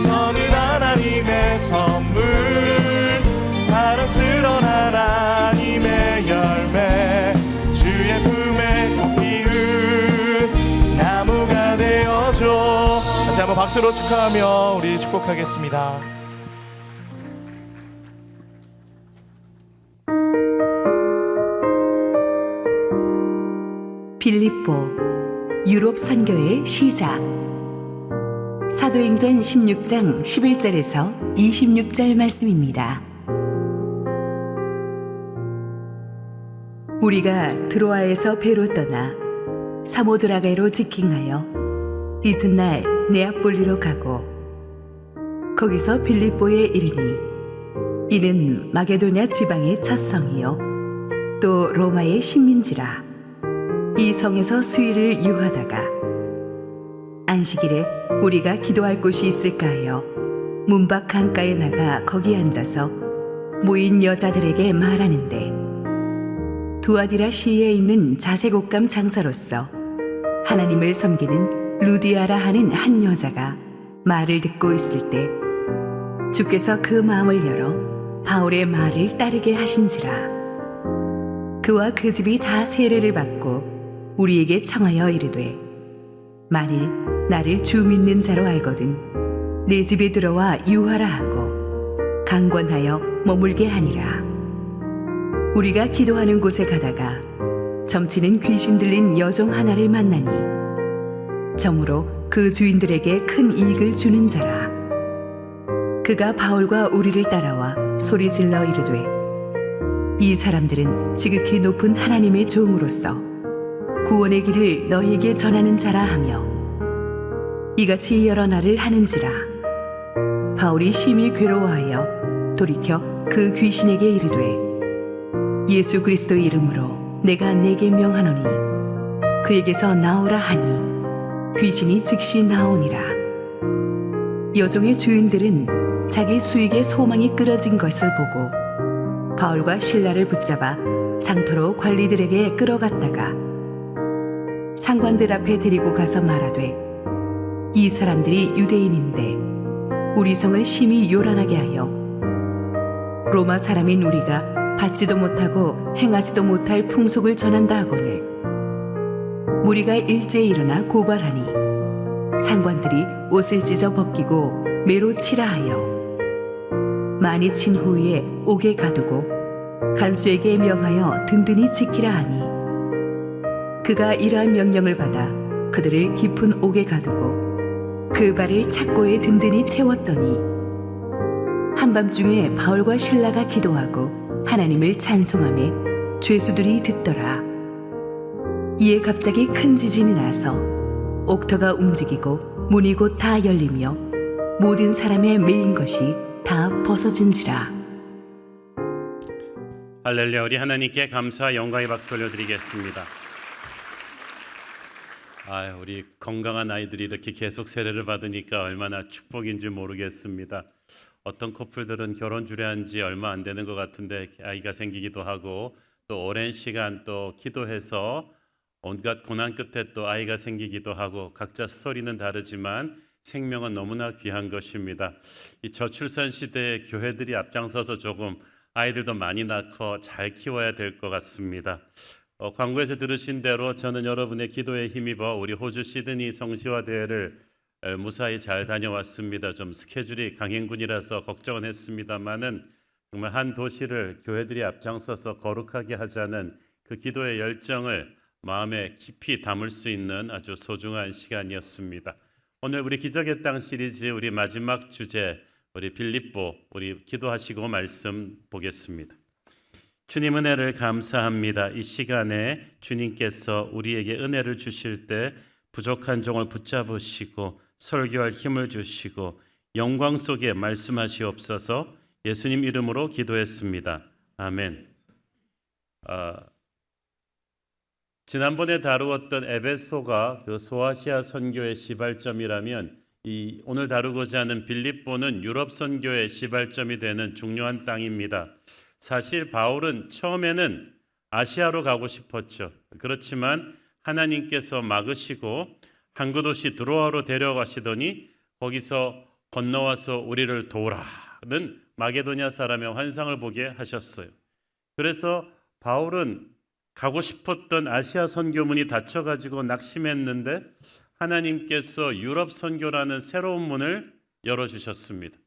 Speaker 1: 너는 하나님의 선물, 사랑스러운 하나님의 열매, 주의 품에 꼭 피운 나무가 되어줘. 다시 한번 박수로 축하하며 우리 축복하겠습니다.
Speaker 6: 빌립보 유럽 선교의 시작. 사도행전 16장 11절에서 26절 말씀입니다. 우리가 드로아에서 배로 떠나 사모드라게로 직행하여 이튿날 네아폴리로 가고 거기서 빌립보에 이르니 이는 마게도냐 지방의 첫 성이요 또 로마의 식민지라. 이 성에서 수일을 유하다가 안식일에 우리가 기도할 곳이 있을까 하여 문밖 강가에 나가 거기 앉아서 모인 여자들에게 말하는데 두아디라 시에 있는 자색옷감 장사로서 하나님을 섬기는 루디아라 하는 한 여자가 말을 듣고 있을 때 주께서 그 마음을 열어 바울의 말을 따르게 하신지라. 그와 그 집이 다 세례를 받고 우리에게 청하여 이르되 만일 나를 주 믿는 자로 알거든 내 집에 들어와 유하라 하고 강권하여 머물게 하니라. 우리가 기도하는 곳에 가다가 점치는 귀신 들린 여종 하나를 만나니 정으로 그 주인들에게 큰 이익을 주는 자라. 그가 바울과 우리를 따라와 소리질러 이르되 이 사람들은 지극히 높은 하나님의 종으로서 구원의 길을 너희에게 전하는 자라 하며 이같이 여러 날을 하는지라. 바울이 심히 괴로워하여 돌이켜 그 귀신에게 이르되 예수 그리스도의 이름으로 내가 네게 명하노니 그에게서 나오라 하니 귀신이 즉시 나오니라. 여종의 주인들은 자기 수익의 소망이 끊어진 것을 보고 바울과 실라를 붙잡아 장터로 관리들에게 끌어갔다가 상관들 앞에 데리고 가서 말하되 이 사람들이 유대인인데 우리 성을 심히 요란하게 하여 로마 사람인 우리가 받지도 못하고 행하지도 못할 풍속을 전한다 하거늘 무리가 일제히 일어나 고발하니 상관들이 옷을 찢어 벗기고 매로 치라 하여 많이 친 후에 옥에 가두고 간수에게 명하여 든든히 지키라 하니 그가 이러한 명령을 받아 그들을 깊은 옥에 가두고 그 발을 착고에 든든히 채웠더니 한밤중에 바울과 실라가 기도하고 하나님을 찬송하며 죄수들이 듣더라. 이에 갑자기 큰 지진이 나서 옥터가 움직이고 문이 곧 다 열리며 모든 사람의 매인 것이 다 벗어진지라.
Speaker 5: 할렐루야. 우리 하나님께 감사와 영광의 박수 올려드리겠습니다. 우리 건강한 아이들이 이렇게 계속 세례를 받으니까 얼마나 축복인지 모르겠습니다. 어떤 커플들은 결혼 주례한 지 얼마 안 되는 것 같은데 아이가 생기기도 하고, 또 오랜 시간 또 기도해서 온갖 고난 끝에 또 아이가 생기기도 하고, 각자 스토리는 다르지만 생명은 너무나 귀한 것입니다. 이 저출산 시대에 교회들이 앞장서서 조금 아이들도 많이 낳고 잘 키워야 될 것 같습니다. 광고에서 들으신 대로 저는 여러분의 기도에 힘입어 우리 호주 시드니 성시화 대회를 무사히 잘 다녀왔습니다. 좀 스케줄이 강행군이라서 걱정은 했습니다만은 정말 한 도시를 교회들이 앞장서서 거룩하게 하자는 그 기도의 열정을 마음에 깊이 담을 수 있는 아주 소중한 시간이었습니다. 오늘 우리 기적의 땅 시리즈 우리 마지막 주제, 우리 빌립보, 우리 기도하시고 말씀 보겠습니다. 주님 은혜를 감사합니다. 이 시간에 주님께서 우리에게 은혜를 주실 때 부족한 종을 붙잡으시고 설교할 힘을 주시고 영광 속에 말씀하시옵소서. 예수님 이름으로 기도했습니다. 아멘. 지난번에 다루었던 에베소가 그 소아시아 선교의 시발점이라면 이 오늘 다루고자 하는 빌립보는 유럽 선교의 시발점이 되는 중요한 땅입니다. 사실 바울은 처음에는 아시아로 가고 싶었죠. 그렇지만 하나님께서 막으시고 항구 도시 드로아로 데려가시더니 거기서 건너와서 우리를 도우라는 마게도냐 사람의 환상을 보게 하셨어요. 그래서 바울은 가고 싶었던 아시아 선교문이 닫혀가지고 낙심했는데 하나님께서 유럽 선교라는 새로운 문을 열어주셨습니다.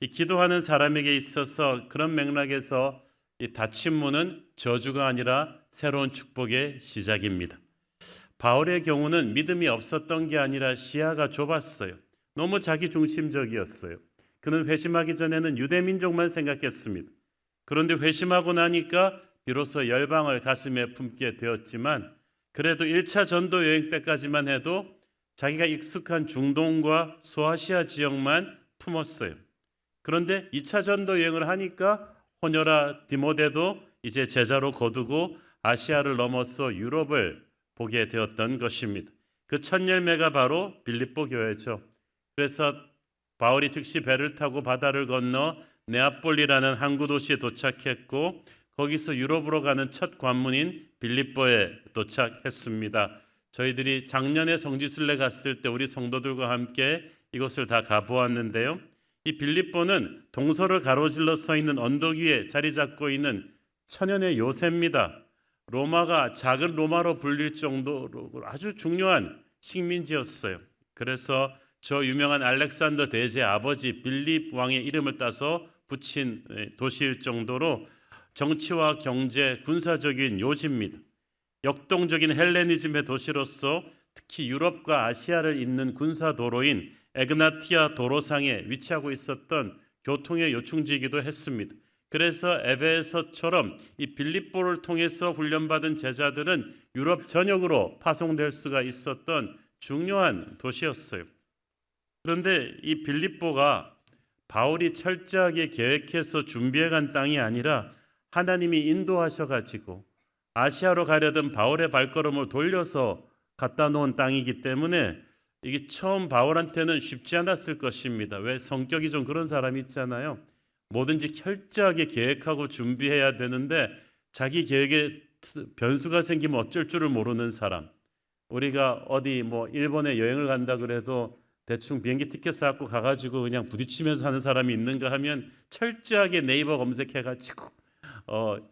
Speaker 5: 이 기도하는 사람에게 있어서 그런 맥락에서 이 닫힌 문은 저주가 아니라 새로운 축복의 시작입니다. 바울의 경우는 믿음이 없었던 게 아니라 시야가 좁았어요. 너무 자기중심적이었어요. 그는 회심하기 전에는 유대민족만 생각했습니다. 그런데 회심하고 나니까 비로소 열방을 가슴에 품게 되었지만 그래도 1차 전도 여행 때까지만 해도 자기가 익숙한 중동과 소아시아 지역만 품었어요. 그런데 2차 전도 여행을 하니까 호녀라 디모데도 이제 제자로 거두고 아시아를 넘어서 유럽을 보게 되었던 것입니다. 그 첫 열매가 바로 빌립보 교회죠. 그래서 바울이 즉시 배를 타고 바다를 건너 네아폴리라는 항구 도시에 도착했고 거기서 유럽으로 가는 첫 관문인 빌립보에 도착했습니다. 저희들이 작년에 성지순례 갔을 때 우리 성도들과 함께 이곳을 다 가보았는데요. 이 빌립보는 동서를 가로질러 서 있는 언덕 위에 자리 잡고 있는 천연의 요새입니다. 로마가 작은 로마로 불릴 정도로 아주 중요한 식민지였어요. 그래서 저 유명한 알렉산더 대제의 아버지 빌립 왕의 이름을 따서 붙인 도시일 정도로 정치와 경제, 군사적인 요지입니다. 역동적인 헬레니즘의 도시로서 특히 유럽과 아시아를 잇는 군사도로인 에그나티아 도로상에 위치하고 있었던 교통의 요충지이기도 했습니다. 그래서 에베소처럼 이 빌립보를 통해서 훈련받은 제자들은 유럽 전역으로 파송될 수가 있었던 중요한 도시였어요. 그런데 이 빌립보가 바울이 철저하게 계획해서 준비해간 땅이 아니라 하나님이 인도하셔가지고 아시아로 가려던 바울의 발걸음을 돌려서 갖다 놓은 땅이기 때문에 이게 처음 바울한테는 쉽지 않았을 것입니다. 왜? 성격이 좀 그런 사람이 있잖아요. 뭐든지 철저하게 계획하고 준비해야 되는데 자기 계획에 변수가 생기면 어쩔 줄을 모르는 사람. 우리가 어디 뭐 일본에 여행을 간다 그래도 대충 비행기 티켓 사갖고 가가지고 그냥 부딪히면서 하는 사람이 있는가 하면 철저하게 네이버 검색해가지고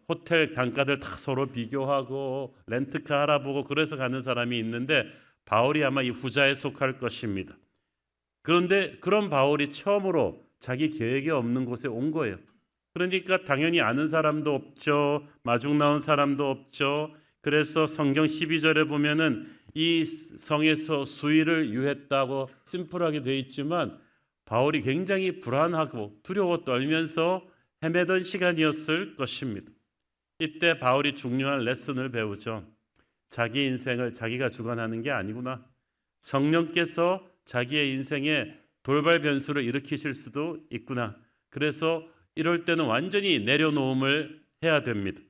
Speaker 5: 호텔 단가들 다 서로 비교하고 렌트카 알아보고 그래서 가는 사람이 있는데 바울이 아마 이 후자에 속할 것입니다. 그런데 그런 바울이 처음으로 자기 계획이 없는 곳에 온 거예요. 그러니까 당연히 아는 사람도 없죠. 마중 나온 사람도 없죠. 그래서 성경 12절에 보면은 이 성에서 수일을 유했다고 심플하게 되어 있지만 바울이 굉장히 불안하고 두려워 떨면서 헤매던 시간이었을 것입니다. 이때 바울이 중요한 레슨을 배우죠. 자기 인생을 자기가 주관하는 게 아니구나. 성령께서 자기의 인생에 돌발 변수를 일으키실 수도 있구나. 그래서 이럴 때는 완전히 내려놓음을 해야 됩니다.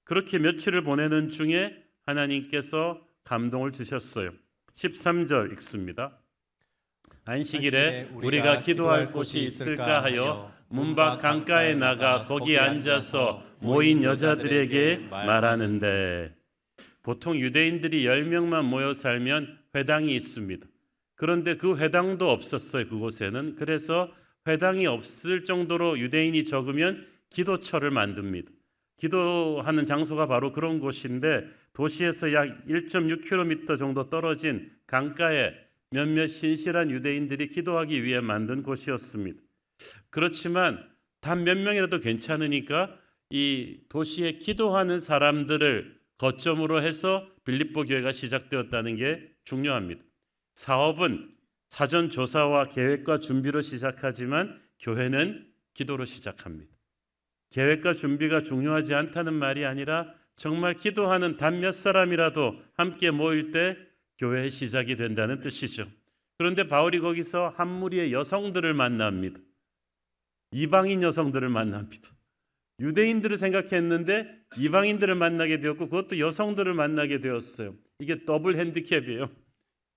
Speaker 5: 그렇게 며칠을 보내는 중에 하나님께서 감동을 주셨어요. 13절 읽습니다. 안식일에 우리가 기도할 곳이 있을까 하여 문밖 강가에 나가 거기 앉아서 모인 여자들에게 말하는데, 보통 유대인들이 10명만 모여 살면 회당이 있습니다. 그런데 그 회당도 없었어요, 그곳에는. 그래서 회당이 없을 정도로 유대인이 적으면 기도처를 만듭니다. 기도하는 장소가 바로 그런 곳인데, 도시에서 약 1.6km 정도 떨어진 강가에 몇몇 신실한 유대인들이 기도하기 위해 만든 곳이었습니다. 그렇지만 단 몇 명이라도 괜찮으니까 이 도시에 기도하는 사람들을 거점으로 해서 빌립보 교회가 시작되었다는 게 중요합니다. 사업은 사전 조사와 계획과 준비로 시작하지만 교회는 기도로 시작합니다. 계획과 준비가 중요하지 않다는 말이 아니라 정말 기도하는 단 몇 사람이라도 함께 모일 때 교회의 시작이 된다는 뜻이죠. 그런데 바울이 거기서 한 무리의 여성들을 만납니다. 이방인 여성들을 만납니다. 유대인들을 생각했는데 이방인들을 만나게 되었고, 그것도 여성들을 만나게 되었어요. 이게 더블 핸디캡이에요.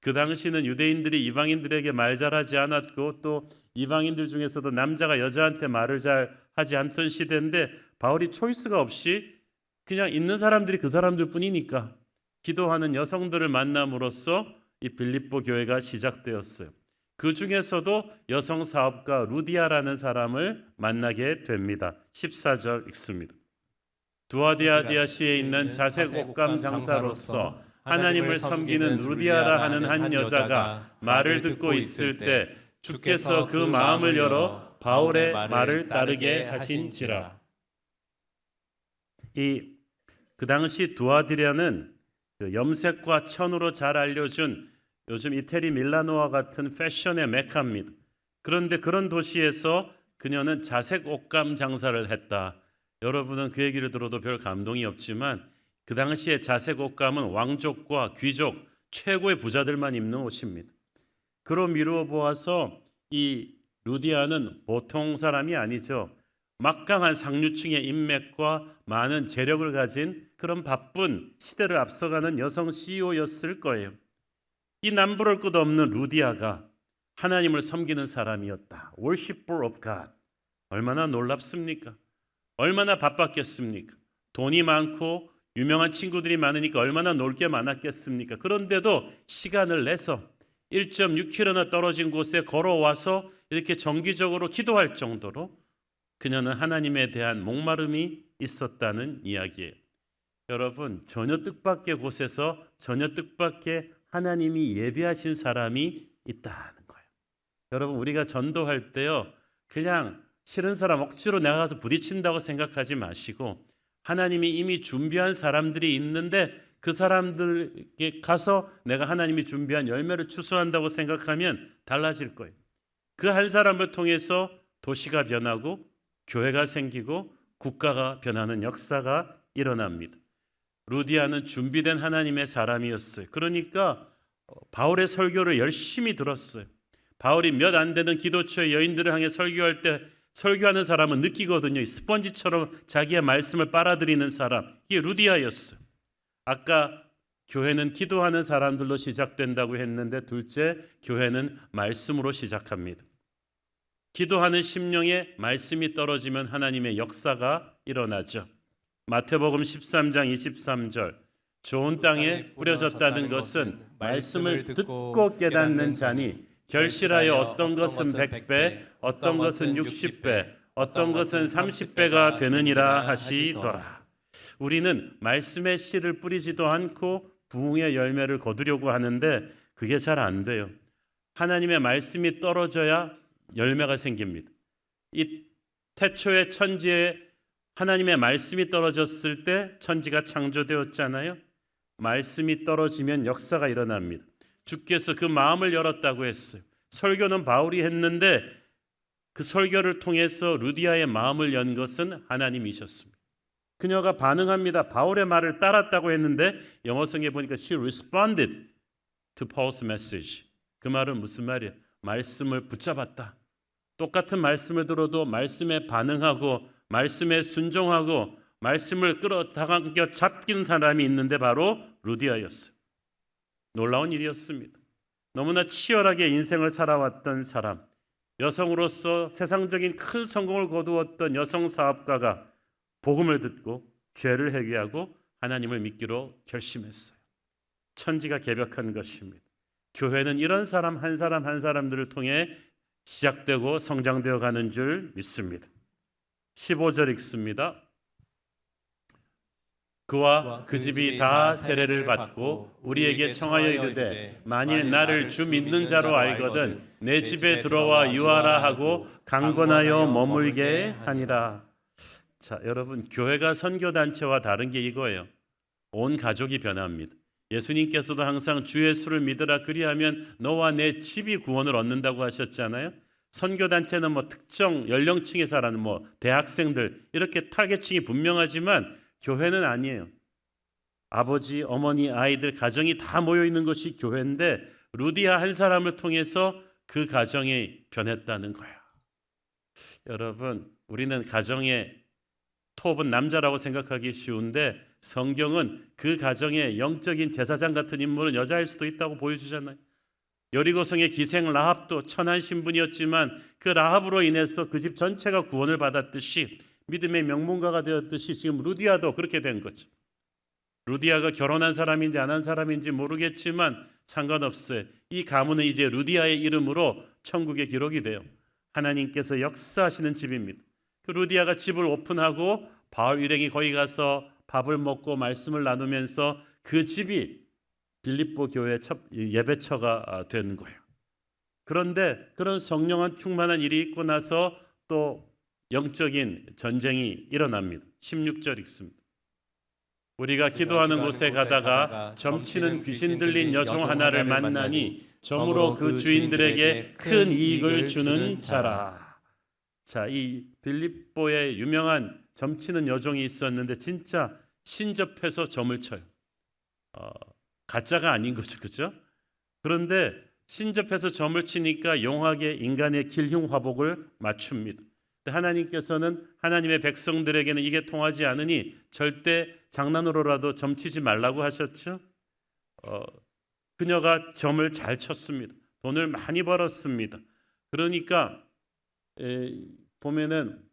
Speaker 5: 그 당시는 유대인들이 이방인들에게 말 잘하지 않았고, 또 이방인들 중에서도 남자가 여자한테 말을 잘 하지 않던 시대인데, 바울이 초이스가 없이 그냥 있는 사람들이 그 사람들 뿐이니까 기도하는 여성들을 만남으로써 이 빌립보 교회가 시작되었어요. 그 중에서도 여성 사업가 루디아라는 사람을 만나게 됩니다. 14절 읽습니다. 두아디아시에 있는 자색 옷감 장사로서 하나님을 섬기는 루디아라 하는 한 여자가 말을 듣고 있을 때 주께서 그 마음을 열어 바울의 말을 따르게 하신지라. 그 당시 두아디아는 염색과 천으로 잘 알려준 요즘 이태리 밀라노와 같은 패션의 메카입니다. 그런데 그런 도시에서 그녀는 자색 옷감 장사를 했다. 여러분은 그 얘기를 들어도 별 감동이 없지만 그 당시에 자색 옷감은 왕족과 귀족, 최고의 부자들만 입는 옷입니다. 그로 미루어 보아서 이 루디아는 보통 사람이 아니죠. 막강한 상류층의 인맥과 많은 재력을 가진 그런 바쁜 시대를 앞서가는 여성 CEO였을 거예요. 이 남부를 것 없는 루디아가 하나님을 섬기는 사람이었다. Worshipper of God. 얼마나 놀랍습니까? 얼마나 바빴겠습니까? 돈이 많고 유명한 친구들이 많으니까 얼마나 놀 게 많았겠습니까? 그런데도 시간을 내서 1.6km나 떨어진 곳에 걸어와서 이렇게 정기적으로 기도할 정도로 그녀는 하나님에 대한 목마름이 있었다는 이야기예요. 여러분, 전혀 뜻밖의 곳에서 전혀 뜻밖의 하나님이 예비하신 사람이 있다는 거예요. 여러분, 우리가 전도할 때요, 그냥 싫은 사람 억지로 내가 가서 부딪힌다고 생각하지 마시고 하나님이 이미 준비한 사람들이 있는데 그 사람들에게 가서 내가 하나님이 준비한 열매를 추수한다고 생각하면 달라질 거예요. 그 한 사람을 통해서 도시가 변하고 교회가 생기고 국가가 변하는 역사가 일어납니다. 루디아는 준비된 하나님의 사람이었어요. 그러니까 바울의 설교를 열심히 들었어요. 바울이 몇 안 되는 기도처의 여인들을 향해 설교할 때 설교하는 사람은 느끼거든요. 스펀지처럼 자기의 말씀을 빨아들이는 사람, 이게 루디아였어요. 아까 교회는 기도하는 사람들로 시작된다고 했는데 둘째, 교회는 말씀으로 시작합니다. 기도하는 심령에 말씀이 떨어지면 하나님의 역사가 일어나죠. 마태복음 13장 23절, 좋은 땅에 뿌려졌다는 것은 말씀을 듣고 깨닫는 자니 결실하여 어떤 것은 100배, 어떤 것은 60배, 어떤 것은 30배가 되느니라 하시더라. 우리는 말씀의 씨를 뿌리지도 않고 부흥의 열매를 거두려고 하는데 그게 잘 안 돼요. 하나님의 말씀이 떨어져야 열매가 생깁니다. 이 태초에 천지에 하나님의 말씀이 떨어졌을 때 천지가 창조되었잖아요. 말씀이 떨어지면 역사가 일어납니다. 주께서 그 마음을 열었다고 했어요. 설교는 바울이 했는데 그 설교를 통해서 루디아의 마음을 연 것은 하나님이셨습니다. 그녀가 반응합니다. 바울의 말을 따랐다고 했는데 영어 성경에 보니까 she responded to Paul's message. 그 말은 무슨 말이에요? 말씀을 붙잡았다. 똑같은 말씀을 들어도 말씀에 반응하고 말씀에 순종하고 말씀을 끌어당겨 잡긴 사람이 있는데 바로 루디아였어요. 놀라운 일이었습니다. 너무나 치열하게 인생을 살아왔던 사람, 여성으로서 세상적인 큰 성공을 거두었던 여성 사업가가 복음을 듣고 죄를 회개하고 하나님을 믿기로 결심했어요. 천지가 개벽한 것입니다. 교회는 이런 사람 한 사람들을 통해 시작되고 성장되어 가는 줄 믿습니다. 15절 읽습니다. 그와 그 집이 다 세례를 받고 우리에게 청하여 이르되 만일 나를 주 믿는 자로 알거든 내 집에 들어와 유하라 하고 강권하여 머물게 하니라. 자, 여러분, 교회가 선교단체와 다른 게 이거예요. 온 가족이 변합니다. 예수님께서도 항상 주 예수를 믿으라 그리하면 너와 내 집이 구원을 얻는다고 하셨잖아요. 선교단체는 뭐 특정 연령층의 사람, 뭐 대학생들 이렇게 타겟층이 분명하지만 교회는 아니에요. 아버지, 어머니, 아이들, 가정이 다 모여 있는 것이 교회인데 루디아 한 사람을 통해서 그 가정이 변했다는 거야. 여러분, 우리는 가정의 톱은 남자라고 생각하기 쉬운데 성경은 그 가정의 영적인 제사장 같은 인물은 여자일 수도 있다고 보여주잖아요. 여리고성의 기생 라합도 천한 신분이었지만 그 라합으로 인해서 그 집 전체가 구원을 받았듯이 믿음의 명문가가 되었듯이 지금 루디아도 그렇게 된 거죠. 루디아가 결혼한 사람인지 안 한 사람인지 모르겠지만 상관없어요. 이 가문은 이제 루디아의 이름으로 천국에 기록이 돼요. 하나님께서 역사하시는 집입니다. 그 루디아가 집을 오픈하고 바울 일행이 거기 가서 밥을 먹고 말씀을 나누면서 그 집이 빌립보 교회 첫 예배처가 된 거예요. 그런데 그런 성령 충만한 일이 있고 나서 또 영적인 전쟁이 일어납니다. 16절 읽습니다. 우리가 기도하는 곳에 가다가 점치는 귀신 들린 여종 하나를 만나니 점으로 그 주인들에게 큰 이익을 주는 자라. 자, 이 빌립보에 유명한 점치는 여종이 있었는데 진짜 신접해서 점을 쳐요. 가짜가 아닌 거죠, 그렇죠? 그런데 신접해서 점을 치니까 용하게 인간의 길흉 화복을 맞춥니다. 하나님께서는 하나님의 백성들에게는 이게 통하지 않으니 절대 장난으로라도 점치지 말라고 하셨죠. 그녀가 점을 잘 쳤습니다. 돈을 많이 벌었습니다. 그러니까 보면은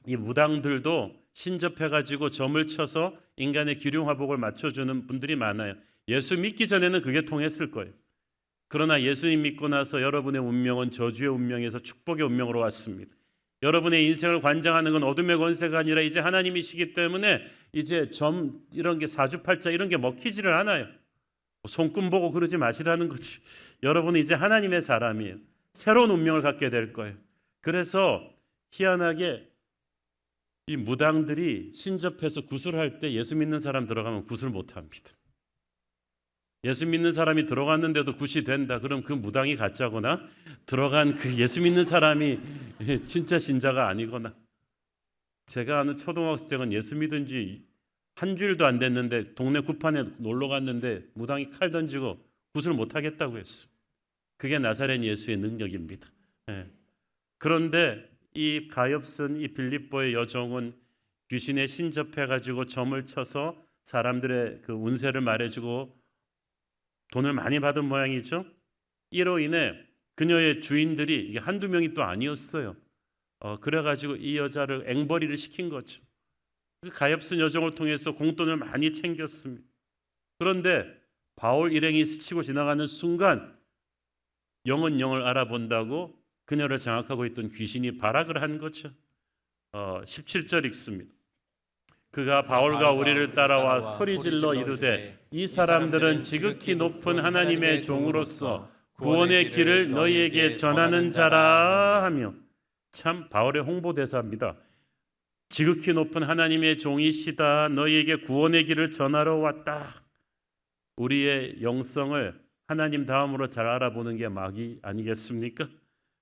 Speaker 5: 이 무당들도 신접해가지고 점을 쳐서 인간의 기륭 화복을 맞춰주는 분들이 많아요. 예수 믿기 전에는 그게 통했을 거예요. 그러나 예수님 믿고 나서 여러분의 운명은 저주의 운명에서 축복의 운명으로 왔습니다. 여러분의 인생을 관장하는 건 어둠의 권세가 아니라 이제 하나님이시기 때문에 이제 점 이런 게 사주팔자 이런 게 먹히지를 않아요. 손금 보고 그러지 마시라는 거지. 여러분은 이제 하나님의 사람이에요. 새로운 운명을 갖게 될 거예요. 그래서 희한하게 이 무당들이 신접해서 구슬할 때 예수 믿는 사람 들어가면 구슬 못합니다. 예수 믿는 사람이 들어갔는데도 굿이 된다. 그럼 그 무당이 가짜거나 들어간 그 예수 믿는 사람이 진짜 신자가 아니거나. 제가 아는 초등학생은 예수 믿은 지 한 주일도 안 됐는데 동네 구판에 놀러 갔는데 무당이 칼 던지고 굿을 못하겠다고 했어요. 그게 나사렛 예수의 능력입니다. 그런데 이 가엾은 이 빌립보의 여종은 귀신에 신접해가지고 점을 쳐서 사람들의 그 운세를 말해주고 돈을 많이 받은 모양이죠. 이로 인해 그녀의 주인들이 이게 한두 명이 또 아니었어요. 그래가지고 이 여자를 앵벌이를 시킨 거죠. 그 가엾은 여종을 통해서 공돈을 많이 챙겼습니다. 그런데 바울 일행이 스치고 지나가는 순간 영은 영을 알아본다고 그녀를 장악하고 있던 귀신이 발악을 한 거죠. 17절 읽습니다. 그가 바울과 우리를 따라와 소리질러 이르되 이 사람들은 지극히 높은 하나님의 종으로서 구원의 길을 너희에게 전하는 자라 하며 참 바울의 홍보대사입니다. 지극히 높은 하나님의 종이시다. 너희에게 구원의 길을 전하러 왔다. 우리의 영성을 하나님 다음으로 잘 알아보는 게 마귀 아니겠습니까?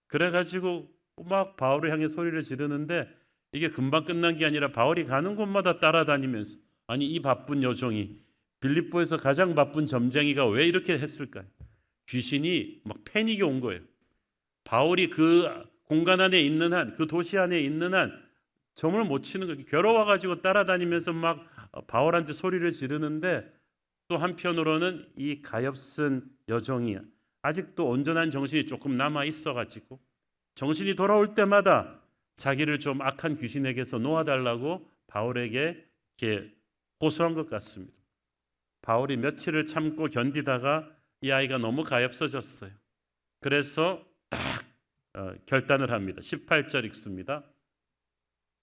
Speaker 5: 그래가지고 막 바울을 향해 소리를 지르는데 이게 금방 끝난 게 아니라 바울이 가는 곳마다 따라다니면서 아니 이 바쁜 여종이 빌립보에서 가장 바쁜 점쟁이가 왜 이렇게 했을까요? 귀신이 막 패닉이 온 거예요. 바울이 그 공간 안에 있는 한, 그 도시 안에 있는 한 점을 못 치는 거예요. 괴로워가지고 따라다니면서 막 바울한테 소리를 지르는데 또 한편으로는 이 가엾은 여종이 아직도 온전한 정신이 조금 남아 있어가지고 정신이 돌아올 때마다 자기를 좀 악한 귀신에게서 놓아달라고 바울에게 이렇게 호소한 것 같습니다. 바울이 며칠을 참고 견디다가 이 아이가 너무 가엾어졌어요. 그래서 딱 결단을 합니다. 18절 읽습니다.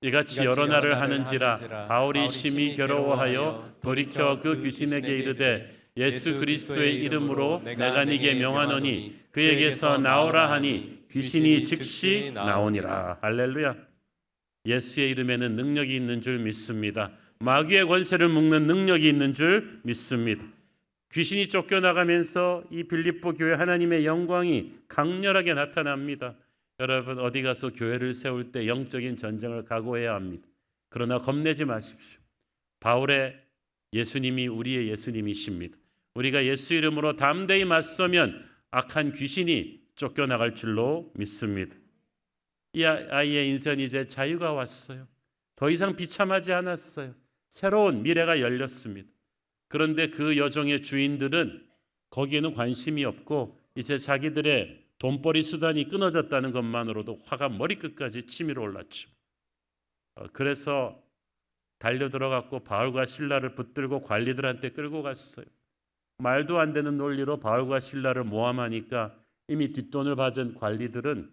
Speaker 5: 이같이 여러 날을 하는지라 바울이 심히 괴로워하여 돌이켜 그 귀신에게 이르되 예수 그리스도의 이름으로 내가 네게 명하노니 그에게서 나오라 하니 귀신이 즉시 나오니라. 할렐루야. 예수의 이름에는 능력이 있는 줄 믿습니다. 마귀의 권세를 묶는 능력이 있는 줄 믿습니다. 귀신이 쫓겨나가면서 이 빌립보 교회 하나님의 영광이 강렬하게 나타납니다. 여러분 어디 가서 교회를 세울 때 영적인 전쟁을 각오해야 합니다. 그러나 겁내지 마십시오. 바울의 예수님이 우리의 예수님이십니다. 우리가 예수 이름으로 담대히 맞서면 악한 귀신이 쫓겨나갈 줄로 믿습니다. 이 아이의 인생은 이제 자유가 왔어요. 더 이상 비참하지 않았어요. 새로운 미래가 열렸습니다. 그런데 그 여종의 주인들은 거기에는 관심이 없고 이제 자기들의 돈벌이 수단이 끊어졌다는 것만으로도 화가 머리끝까지 치밀어 올랐죠. 그래서 달려들어갔고 바울과 실라를 붙들고 관리들한테 끌고 갔어요. 말도 안 되는 논리로 바울과 실라를 모함하니까 이미 뒷돈을 받은 관리들은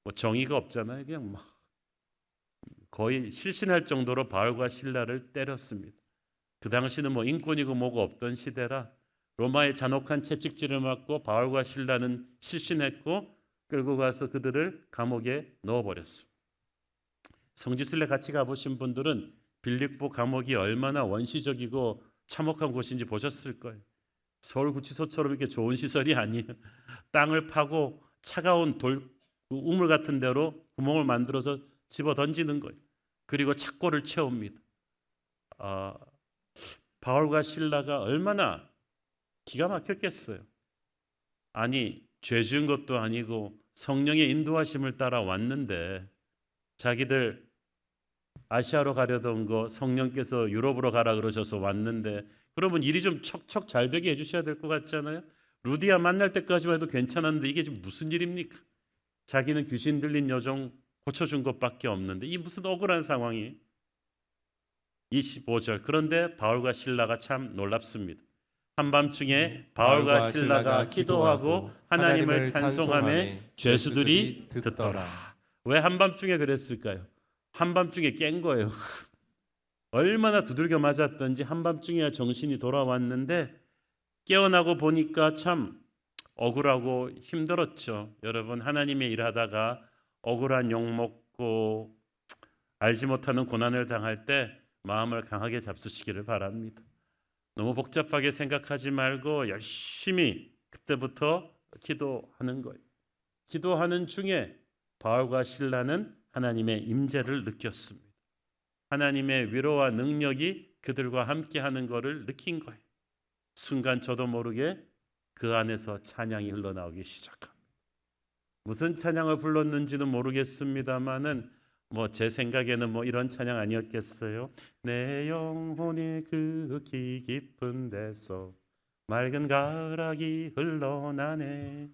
Speaker 5: 뭐 정의가 없잖아요. 그냥 막 거의 실신할 정도로 바울과 실라를 때렸습니다. 그 당시는 뭐 인권이고 뭐고 없던 시대라 로마의 잔혹한 채찍질을 맞고 바울과 실라는 실신했고 끌고 가서 그들을 감옥에 넣어버렸어요. 성지순례 같이 가보신 분들은 빌립보 감옥이 얼마나 원시적이고 참혹한 곳인지 보셨을 거예요. 서울구치소처럼 이렇게 좋은 시설이 아니에요. 땅을 파고 차가운 돌 우물 같은 데로 구멍을 만들어서 집어 던지는 거예요. 그리고 착고를 채웁니다. 바울과 실라가 얼마나 기가 막혔겠어요. 아니 죄 지은 것도 아니고 성령의 인도하심을 따라 왔는데 자기들 아시아로 가려던 거 성령께서 유럽으로 가라 그러셔서 왔는데 그러면 일이 좀 척척 잘 되게 해주셔야 될 것 같잖아요. 루디아 만날 때까지만 해도 괜찮았는데 이게 지금 무슨 일입니까? 자기는 귀신 들린 여종 고쳐준 것밖에 없는데 이 무슨 억울한 상황이. 25절 그런데 바울과 실라가 참 놀랍습니다. 한밤중에 바울과 실라가 기도하고 하나님을 찬송하며 죄수들이 듣더라. 왜 한밤중에 그랬을까요? 한밤중에 깬 거예요. 얼마나 두들겨 맞았던지 한밤중에야 정신이 돌아왔는데 깨어나고 보니까 참 억울하고 힘들었죠. 여러분 하나님의 일하다가 억울한 욕먹고 알지 못하는 고난을 당할 때 마음을 강하게 잡수시기를 바랍니다. 너무 복잡하게 생각하지 말고 열심히 그때부터 기도하는 거예요. 기도하는 중에 바울과 실라는 하나님의 임재를 느꼈습니다. 하나님의 위로와 능력이 그들과 함께하는 것을 느낀 거예요. 순간 저도 모르게 그 안에서 찬양이 흘러나오기 시작합니다. 무슨 찬양을 불렀는지는 모르겠습니다만은 뭐 제 생각에는 뭐 이런 찬양 아니었겠어요? 내 영혼이 그 깊은 데서 맑은 가락이 흘러나네.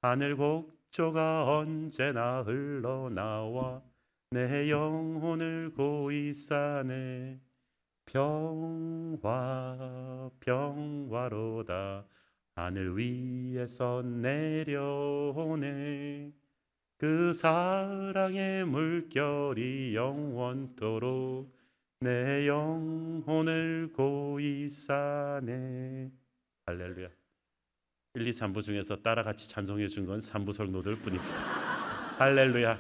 Speaker 5: 하늘 곡조가 언제나 흘러나와 내 영혼을 고이 싸네. 평화 평화로다 하늘 위에서 내려오네. 그 사랑의 물결이 영원토록 내 영혼을 고이 싸네. 할렐루야. 1, 2, 3부 중에서 따라 같이 찬송해 준 건 3부 성도들 뿐입니다. 할렐루야.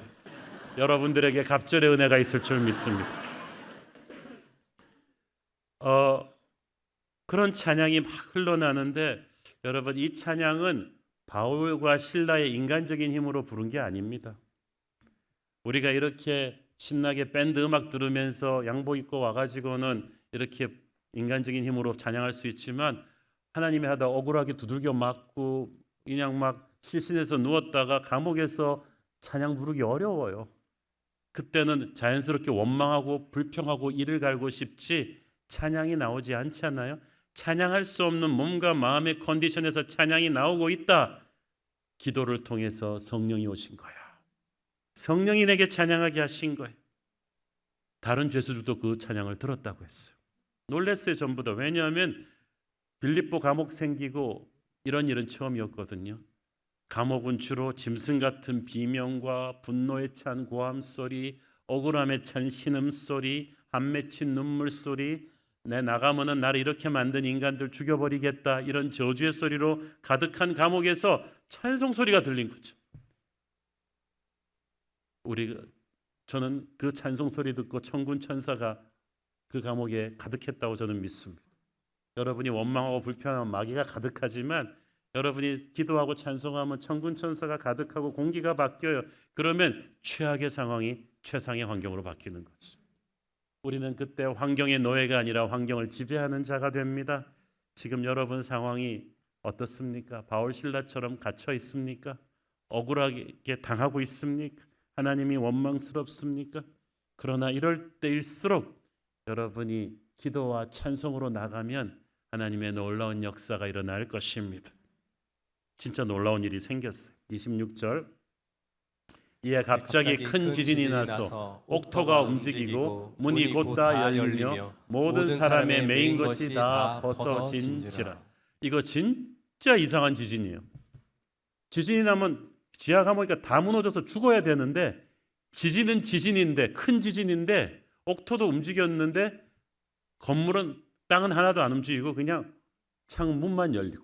Speaker 5: 여러분들에게 갑절의 은혜가 있을 줄 믿습니다. 그런 찬양이 막 흘러나는데 여러분, 이 찬양은 바울과 실라의 인간적인 힘으로 부른 게 아닙니다. 우리가 이렇게 신나게 밴드 음악 들으면서 양복 입고 와가지고는 이렇게 인간적인 힘으로 찬양할 수 있지만, 하나님이 하다 억울하게 두들겨 맞고 그냥 막 실신해서 누웠다가 감옥에서 찬양 부르기 어려워요. 그때는 자연스럽게 원망하고 불평하고 이를 갈고 싶지 찬양이 나오지 않잖아요. 찬양할 수 없는 몸과 마음의 컨디션에서 찬양이 나오고 있다. 기도를 통해서 성령이 오신 거야. 성령이 내게 찬양하게 하신 거예요. 다른 죄수들도 그 찬양을 들었다고 했어요. 놀랐어요, 전부 다. 왜냐하면 빌립보 감옥 생기고 이런 일은 처음이었거든요. 감옥은 주로 짐승 같은 비명과 분노에 찬 고함 소리, 억울함에 찬 신음 소리, 안 맺힌 눈물 소리, 내 나가면은 나를 이렇게 만든 인간들 죽여버리겠다, 이런 저주의 소리로 가득한 감옥에서 찬송 소리가 들린 거죠. 저는 그 찬송 소리 듣고 천군 천사가 그 감옥에 가득했다고 저는 믿습니다. 여러분이 원망하고 불평하면 마귀가 가득하지만 여러분이 기도하고 찬송하면 천군 천사가 가득하고 공기가 바뀌어요. 그러면 최악의 상황이 최상의 환경으로 바뀌는 거죠. 우리는 그때 환경의 노예가 아니라 환경을 지배하는 자가 됩니다. 지금 여러분 상황이 어떻습니까? 바울 실라처럼 갇혀 있습니까? 억울하게 당하고 있습니까? 하나님이 원망스럽습니까? 그러나 이럴 때일수록 여러분이 기도와 찬송으로 나가면 하나님의 놀라운 역사가 일어날 것입니다. 진짜 놀라운 일이 생겼어요. 26절. 이에 갑자기 큰 지진이 나서 옥토가 움직이고 문이 곧다 열리며 모든 사람의 메인 것이 다 벗어진지라. 이거 진짜 이상한 지진이에요. 지진이 나면 지하 감옥이니까 다 무너져서 죽어야 되는데, 지진은 지진인데, 큰 지진인데 옥토도 움직였는데 건물은, 땅은 하나도 안 움직이고 그냥 창문만 열리고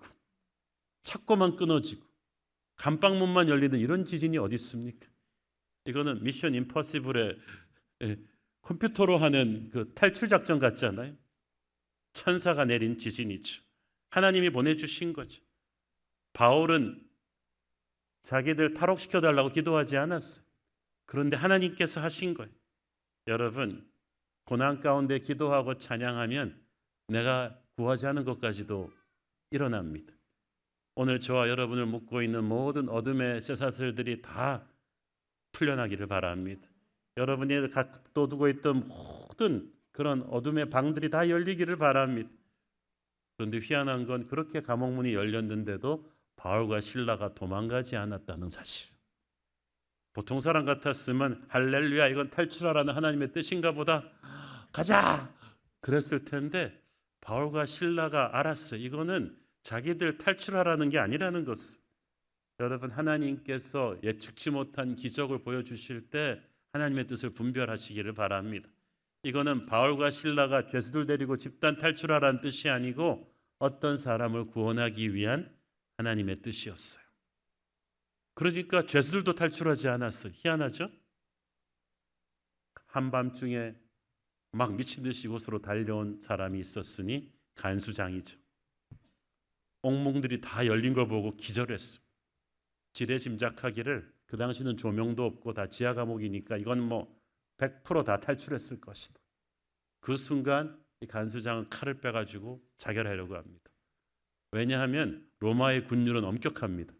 Speaker 5: 창고만 끊어지고 감방문만 열리는 이런 지진이 어디 있습니까? 이거는 미션 임퍼시블의 컴퓨터로 하는 그 탈출 작전 같잖아요. 천사가 내린 지진이죠. 하나님이 보내주신 거죠. 바울은 자기들 탈옥시켜달라고 기도하지 않았어요. 그런데 하나님께서 하신 거예요. 여러분, 고난 가운데 기도하고 찬양하면 내가 구하지 않은 것까지도 일어납니다. 오늘 저와 여러분을 묶고 있는 모든 어둠의 쇠사슬들이 다 풀려나기를 바랍니다. 여러분이 가둬두고 있던 모든 그런 어둠의 방들이 다 열리기를 바랍니다. 그런데 희한한 건 그렇게 감옥문이 열렸는데도 바울과 실라가 도망가지 않았다는 사실. 보통 사람 같았으면 할렐루야, 이건 탈출하라는 하나님의 뜻인가 보다, 가자 그랬을 텐데 바울과 실라가 알았어요. 이거는 자기들 탈출하라는 게 아니라는 것을. 여러분, 하나님께서 예측치 못한 기적을 보여주실 때 하나님의 뜻을 분별하시기를 바랍니다. 이거는 바울과 실라가 죄수들 데리고 집단 탈출하라는 뜻이 아니고 어떤 사람을 구원하기 위한 하나님의 뜻이었어요. 그러니까 죄수들도 탈출하지 않았어요. 희한하죠? 한밤중에 막 미친 듯이 이곳으로 달려온 사람이 있었으니 간수장이죠. 옥문들이 다 열린 걸 보고 기절했어요. 지레짐작하기를 그 당시는 조명도 없고 다 지하 감옥이니까 이건 뭐 100% 다 탈출했을 것이다. 그 순간 이 간수장은 칼을 빼가지고 자결하려고 합니다. 왜냐하면 로마의 군율은 엄격합니다.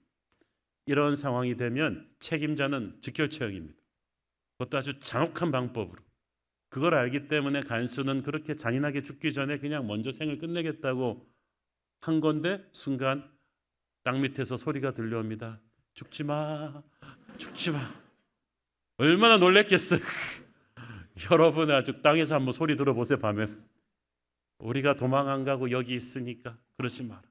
Speaker 5: 이런 상황이 되면 책임자는 직결처형입니다. 그것도 아주 잔혹한 방법으로. 그걸 알기 때문에 간수는 그렇게 잔인하게 죽기 전에 그냥 먼저 생을 끝내겠다고 한 건데, 순간 땅 밑에서 소리가 들려옵니다. 죽지 마, 죽지 마. 얼마나 놀랬겠어요. 여러분 아주 땅에서 한번 소리 들어보세요. 밤에 우리가 도망 안 가고 여기 있으니까 그러지 마라.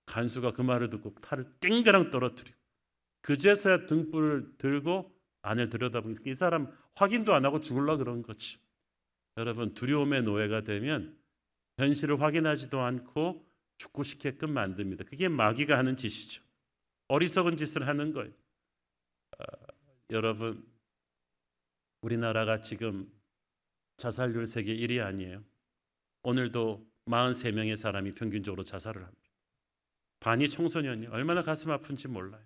Speaker 5: 간수가 그 말을 듣고 탈을 땡그랑 떨어뜨리고 그제서야 등불을 들고 안을 들여다보니까 이 사람 확인도 안 하고 죽으려고 그런 거지. 여러분, 두려움의 노예가 되면 현실을 확인하지도 않고 죽고 싶게끔 만듭니다. 그게 마귀가 하는 짓이죠. 어리석은 짓을 하는 거예요. 여러분, 우리나라가 지금 자살률 세계 1위 아니에요. 오늘도 43명의 사람이 평균적으로 자살을 합니다. 반이 청소년이에요. 얼마나 가슴 아픈지 몰라요.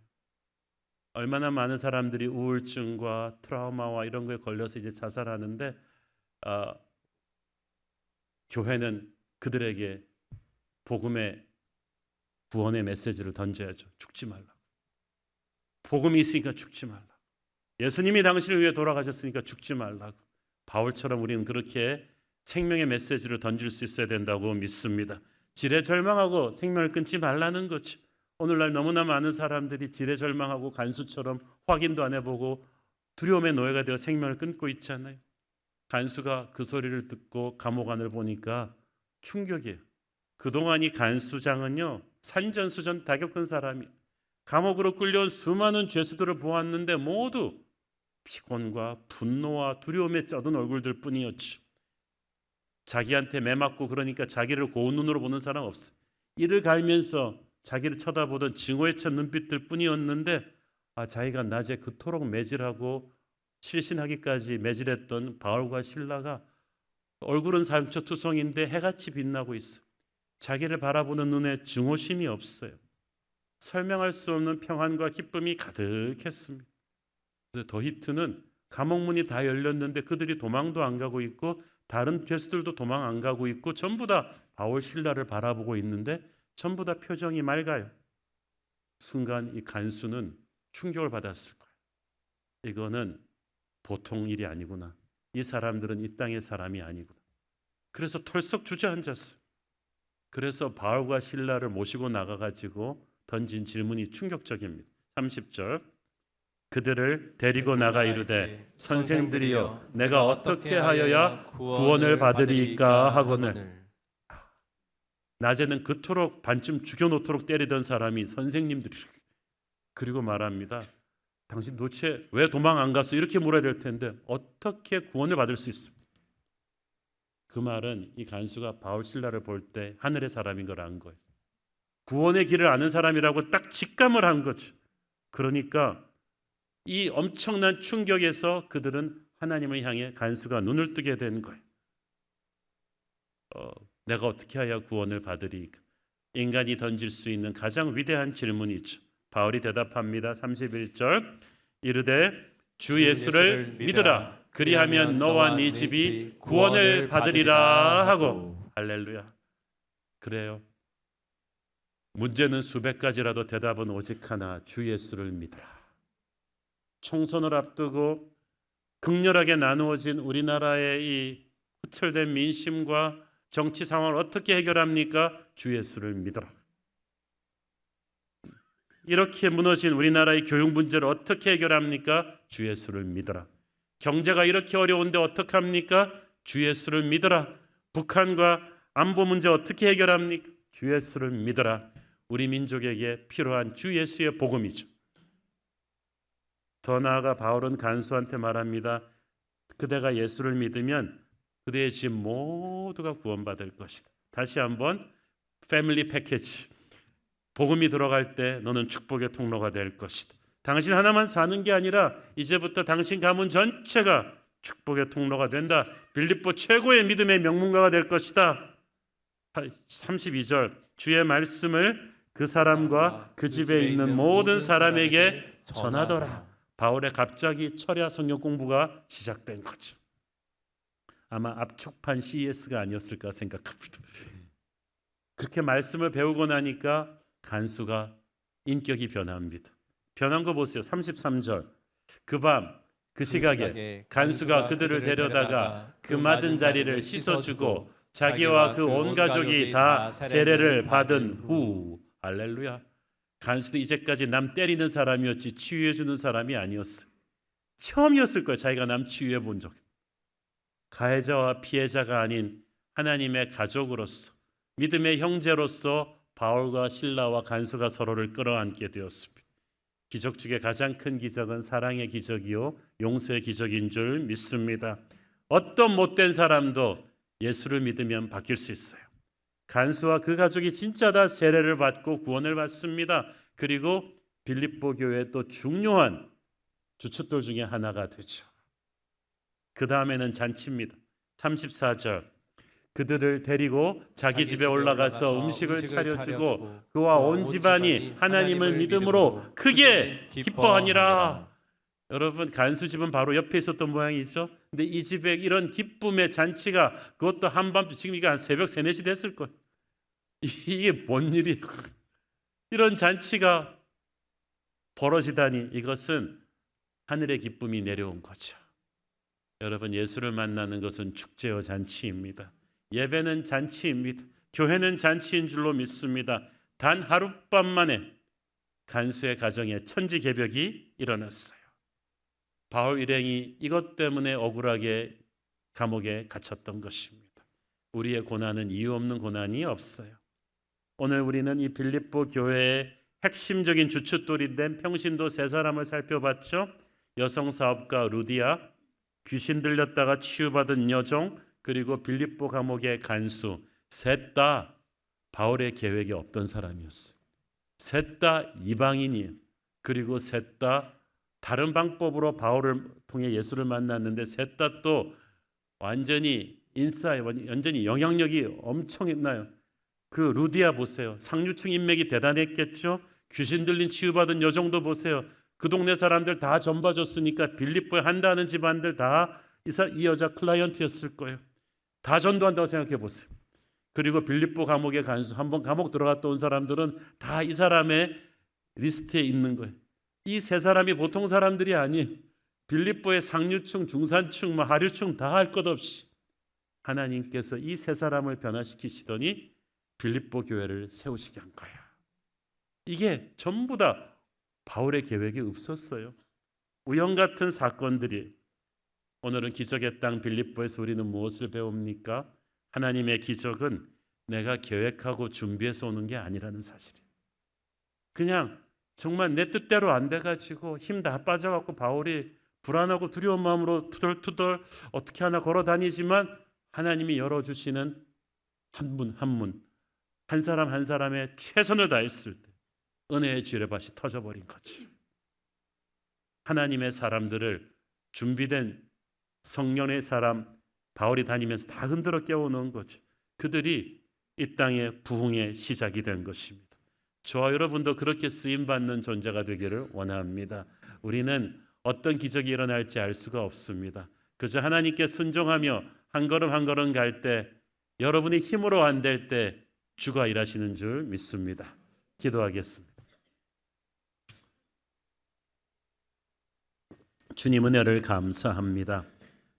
Speaker 5: 얼마나 많은 사람들이 우울증과 트라우마와 이런 거에 걸려서 이제 자살하는데 교회는 그들에게 복음의 구원의 메시지를 던져야죠. 죽지 말라. 복음이 있으니까 죽지 말라. 예수님이 당신을 위해 돌아가셨으니까 죽지 말라고. 바울처럼 우리는 그렇게 생명의 메시지를 던질 수 있어야 된다고 믿습니다. 지레 절망하고 생명을 끊지 말라는 거죠. 오늘날 너무나 많은 사람들이 지레 절망하고 간수처럼 확인도 안 해보고 두려움의 노예가 되어 생명을 끊고 있잖아요. 간수가 그 소리를 듣고 감옥 안을 보니까 충격이에요. 그동안 이 간수장은요, 산전수전 다 겪은 사람이 감옥으로 끌려온 수많은 죄수들을 보았는데 모두 피곤과 분노와 두려움에 쩌든 얼굴들 뿐이었죠. 자기한테 매맞고 그러니까 자기를 고운 눈으로 보는 사람 없어요. 이를 갈면서 자기를 쳐다보던 증오에 찬 눈빛들 뿐이었는데 자기가 낮에 그토록 매질하고 실신하기까지 매질했던 바울과 실라가 얼굴은 상처투성인데 해같이 빛나고 있어요. 자기를 바라보는 눈에 증오심이 없어요. 설명할 수 없는 평안과 기쁨이 가득했습니다. 더 히트는 감옥문이 다 열렸는데 그들이 도망도 안 가고 있고 다른 죄수들도 도망 안 가고 있고 전부 다 바울 실라를 바라보고 있는데 전부 다 표정이 맑아요. 순간 이 간수는 충격을 받았을 거예요. 이거는 보통 일이 아니구나. 이 사람들은 이 땅의 사람이 아니구나. 그래서 털썩 주저앉았어요. 그래서 바울과 실라를 모시고 나가가지고 던진 질문이 충격적입니다. 30절 그들을 데리고 나가 이르되 선생들이여 내가 어떻게 하여야 구원을 받으리까 하거늘. 낮에는 그토록 반쯤 죽여놓도록 때리던 사람이 선생님들이 그리고 말합니다. 당신 도대체 왜 도망 안 갔어? 이렇게 물어야 될 텐데 어떻게 구원을 받을 수 있습니까? 그 말은 이 간수가 바울 실라를 볼 때 하늘의 사람인 걸 안 거예요. 구원의 길을 아는 사람이라고 딱 직감을 한 거죠. 그러니까 이 엄청난 충격에서 그들은 하나님을 향해 간수가 눈을 뜨게 된 거예요. 내가 어떻게 해야 구원을 받으리까? 인간이 던질 수 있는 가장 위대한 질문이죠. 바울이 대답합니다. 31절 이르되 주 예수를 믿으라. 그리하면 너와 네 집이 구원을 받으리라 하고. 할렐루야. 그래요. 문제는 수백 가지라도 대답은 오직 하나. 주 예수를 믿으라. 총선을 앞두고 극렬하게 나누어진 우리나라의 이 후철된 민심과 정치 상황을 어떻게 해결합니까? 주 예수를 믿어라. 이렇게 무너진 우리나라의 교육 문제를 어떻게 해결합니까? 주 예수를 믿어라. 경제가 이렇게 어려운데 어떡합니까? 주 예수를 믿어라. 북한과 안보 문제 어떻게 해결합니까? 주 예수를 믿어라. 우리 민족에게 필요한 주 예수의 복음이죠. 더 나아가 바울은 간수한테 말합니다. 그대가 예수를 믿으면 그대의 집 모두가 구원받을 것이다. 다시 한번 패밀리 패키지. 복음이 들어갈 때 너는 축복의 통로가 될 것이다. 당신 하나만 사는 게 아니라 이제부터 당신 가문 전체가 축복의 통로가 된다. 빌립보 최고의 믿음의 명문가가 될 것이다. 32절 주의 말씀을 그 사람과 그 집에 있는 모든 사람에게 전하더라. 바울의 갑자기 철야 성경 공부가 시작된 거죠. 아마 압축판 CES가 아니었을까 생각합니다. 그렇게 말씀을 배우고 나니까 간수가 인격이 변합니다. 변한 거 보세요. 33절 그 밤 그 시각에 간수가 그들을 데려다가 그 맞은 자리를 씻어주고 자기와 그 온 가족이 다 세례를 받은 후. 할렐루야. 간수도 이제까지 남 때리는 사람이었지 치유해주는 사람이 아니었어요. 처음이었을 거예요. 자기가 남 치유해 본 적. 가해자와 피해자가 아닌 하나님의 가족으로서 믿음의 형제로서 바울과 실라와 간수가 서로를 끌어안게 되었습니다. 기적 중에 가장 큰 기적은 사랑의 기적이요 용서의 기적인 줄 믿습니다. 어떤 못된 사람도 예수를 믿으면 바뀔 수 있어요. 간수와 그 가족이 진짜 다 세례를 받고 구원을 받습니다. 그리고 빌립보 교회의 또 중요한 주춧돌 중에 하나가 되죠. 그 다음에는 잔치입니다. 34절 그들을 데리고 자기 집에 올라가서 음식을 차려주고 그와 온 집안이 하나님을 믿음으로 크게 기뻐하니라. 여러분 간수 집은 바로 옆에 있었던 모양이죠. 근데 이 집에 이런 기쁨의 잔치가 그것도 한밤중 지금 이게 한 새벽 3, 4시 됐을 거예요. 이게 뭔 일이에요? 이런 잔치가 벌어지다니 이것은 하늘의 기쁨이 내려온 거죠. 여러분 예수를 만나는 것은 축제와 잔치입니다. 예배는 잔치입니다. 교회는 잔치인 줄로 믿습니다. 단 하룻밤 만에 간수의 가정에 천지개벽이 일어났어요. 바울 일행이 이것 때문에 억울하게 감옥에 갇혔던 것입니다. 우리의 고난은 이유 없는 고난이 없어요. 오늘 우리는 이 빌립보 교회의 핵심적인 주춧돌이 된 평신도 세 사람을 살펴봤죠. 여성 사업가 루디아, 귀신 들렸다가 치유받은 여종, 그리고 빌립보 감옥의 간수, 셋 다 바울의 계획에 없던 사람이었어요. 셋 다 이방인이에요. 그리고 셋 다 다른 방법으로 바울을 통해 예수를 만났는데 셋 다 또 완전히 인싸에 완전히 영향력이 엄청나요. 그 루디아 보세요. 상류층 인맥이 대단했겠죠. 귀신 들린 치유받은 여종도 보세요. 그 동네 사람들 다 전봐줬으니까 빌립보에 한다는 집안들 다 이 여자 클라이언트였을 거예요. 다 전도한다고 생각해 보세요. 그리고 빌립보 감옥의 간수, 한번 감옥 들어갔다 온 사람들은 다 이 사람의 리스트에 있는 거예요. 이 세 사람이 보통 사람들이 아니에요. 빌립보의 상류층, 중산층, 하류층 다 할 것 없이 하나님께서 이 세 사람을 변화시키시더니 빌립보 교회를 세우시게 한 거야. 이게 전부 다 바울의 계획에 없었어요. 우연 같은 사건들이. 오늘은 기적의 땅 빌립보에서 우리는 무엇을 배웁니까? 하나님의 기적은 내가 계획하고 준비해서 오는 게 아니라는 사실이에요. 그냥 정말 내 뜻대로 안 돼가지고 힘 다 빠져갖고 바울이 불안하고 두려운 마음으로 투덜투덜 어떻게 하나 걸어 다니지만 하나님이 열어주시는 한 분 한 분, 한 사람 한 사람의 최선을 다했을 때 은혜의 지뢰밭이 터져버린 거죠. 하나님의 사람들을 준비된 성령의 사람 바울이 다니면서 다 흔들어 깨워놓은 거죠. 그들이 이 땅의 부흥의 시작이 된 것입니다. 저와 여러분도 그렇게 쓰임받는 존재가 되기를 원합니다. 우리는 어떤 기적이 일어날지 알 수가 없습니다. 그저 하나님께 순종하며 한 걸음 한 걸음 갈 때 여러분이 힘으로 안 될 때 주가 일하시는 줄 믿습니다. 기도하겠습니다. 주님 은혜를 감사합니다.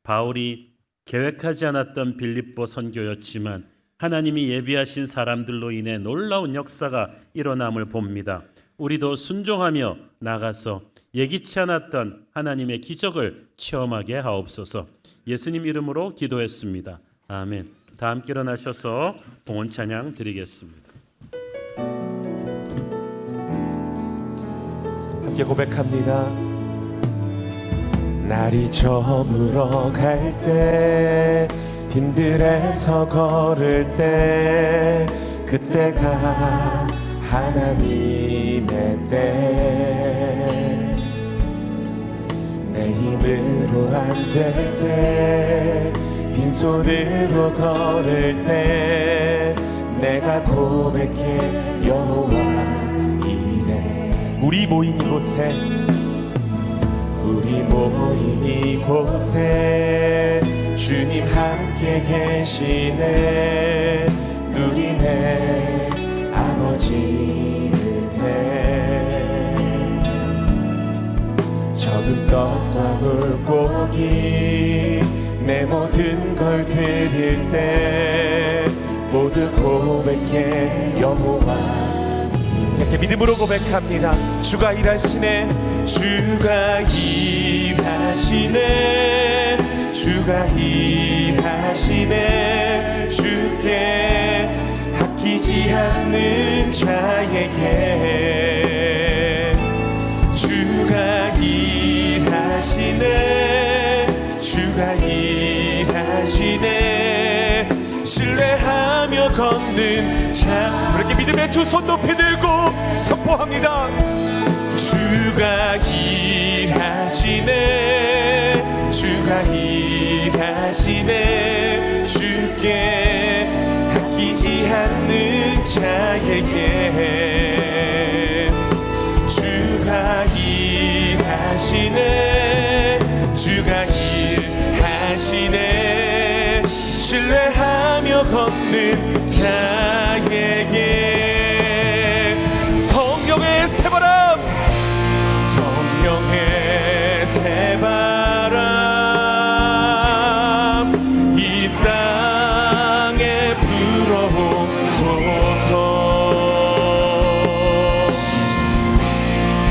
Speaker 5: 바울이 계획하지 않았던 빌립보 선교였지만 하나님이 예비하신 사람들로 인해 놀라운 역사가 일어남을 봅니다. 우리도 순종하며 나가서 예기치 않았던 하나님의 기적을 체험하게 하옵소서. 예수님 이름으로 기도했습니다. 아멘. 다 함께 일어나셔서 봉헌 찬양 드리겠습니다.
Speaker 7: 함께 고백합니다. 날이 저물어 갈 때 빈들에서 걸을 때 그때가 하나님의 때 내 힘으로 안 될 때 빈손으로 걸을 때 내가 고백해 여호와 이래. 우리 모인 이곳에 주님 함께 계시네. 누리네 아버지는 해. 적은 떡과 물고기 내 모든 걸 드릴 때 모두 고백해 여호와. 이렇게 믿음으로 고백합니다. 주가 일하시네. 주가 일하시네. 주가 일하시네. 주께 아끼지 않는 자에게 주가 일하시네. 주가 일하시네. 신뢰하며 걷는 자. 그렇게 믿음의 두 손 높이 들고 선포합니다. 주가 일하시네. 주가 일하시네. 일하시네 주께 아끼지 않는 자에게 주가 일하시네 주가 일하시네 신뢰하며 걷는 자에게 성령의 새바람 성령의 새바람 이 땅에 불어오소서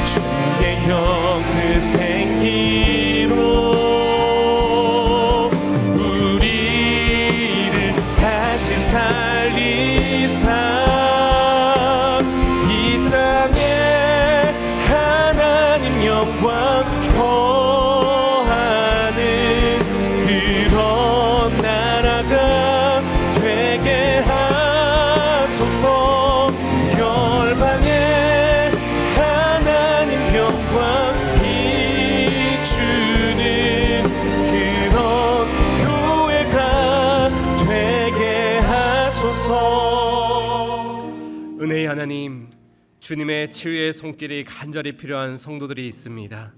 Speaker 7: 주의 영 그 생기로 우리를 다시 살리사 이 땅에 하나님 영광 거하는 그런 나라가 되게 하소서 열방에 하나님 영광 비추는 그런 교회가 되게 하소서.
Speaker 2: 은혜의 하나님, 주님의 치유의 손길이 간절히 필요한 성도들이 있습니다.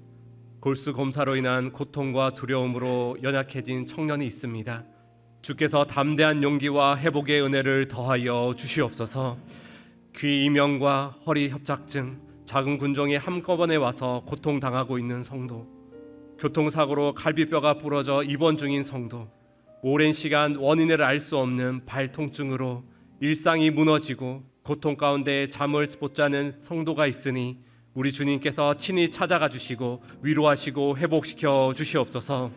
Speaker 2: 골수 검사로 인한 고통과 두려움으로 연약해진 청년이 있습니다. 주께서 담대한 용기와 회복의 은혜를 더하여 주시옵소서. 귀 이명과 허리 협착증, 작은 군종이 한꺼번에 와서 고통당하고 있는 성도, 교통사고로 갈비뼈가 부러져 입원 중인 성도, 오랜 시간 원인을 알 수 없는 발통증으로 일상이 무너지고 고통 가운데 잠을 못 자는 성도가 있으니 우리 주님께서 친히 찾아가 주시고 위로하시고 회복시켜 주시옵소서.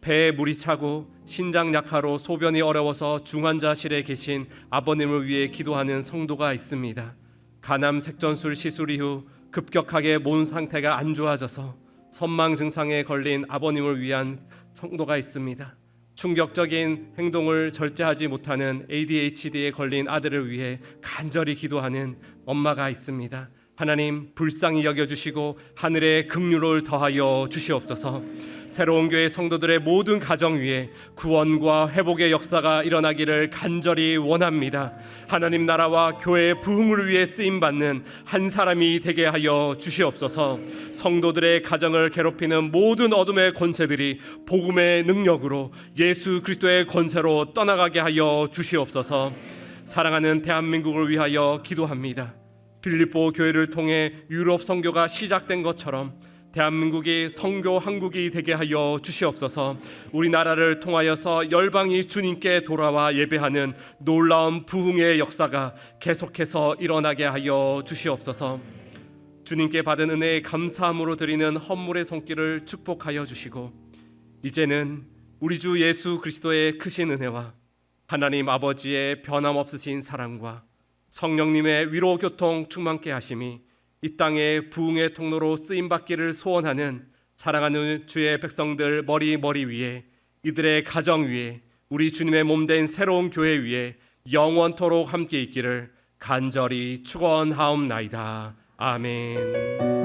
Speaker 2: 배에 물이 차고 신장 약화로 소변이 어려워서 중환자실에 계신 아버님을 위해 기도하는 성도가 있습니다. 간암 색전술 시술 이후 급격하게 몸 상태가 안 좋아져서 선망 증상에 걸린 아버님을 위한 성도가 있습니다. 충격적인 행동을 절제하지 못하는 ADHD에 걸린 아들을 위해 간절히 기도하는 엄마가 있습니다. 하나님 불쌍히 여겨주시고 하늘의 긍휼을 더하여 주시옵소서. 새로운 교회 성도들의 모든 가정 위에 구원과 회복의 역사가 일어나기를 간절히 원합니다. 하나님 나라와 교회의 부흥을 위해 쓰임받는 한 사람이 되게 하여 주시옵소서. 성도들의 가정을 괴롭히는 모든 어둠의 권세들이 복음의 능력으로 예수 그리스도의 권세로 떠나가게 하여 주시옵소서. 사랑하는 대한민국을 위하여 기도합니다. 빌립보 교회를 통해 유럽 선교가 시작된 것처럼 대한민국이 선교 한국이 되게 하여 주시옵소서. 우리나라를 통하여서 열방이 주님께 돌아와 예배하는 놀라운 부흥의 역사가 계속해서 일어나게 하여 주시옵소서. 주님께 받은 은혜의 감사함으로 드리는 헌물의 손길을 축복하여 주시고 이제는 우리 주 예수 그리스도의 크신 은혜와 하나님 아버지의 변함없으신 사랑과 성령님의 위로 교통 충만케 하심이 이 땅의 부흥의 통로로 쓰임받기를 소원하는 사랑하는 주의 백성들 머리 위에 이들의 가정 위에 우리 주님의 몸된 새로운 교회 위에 영원토록 함께 있기를 간절히 축원하옵나이다. 아멘.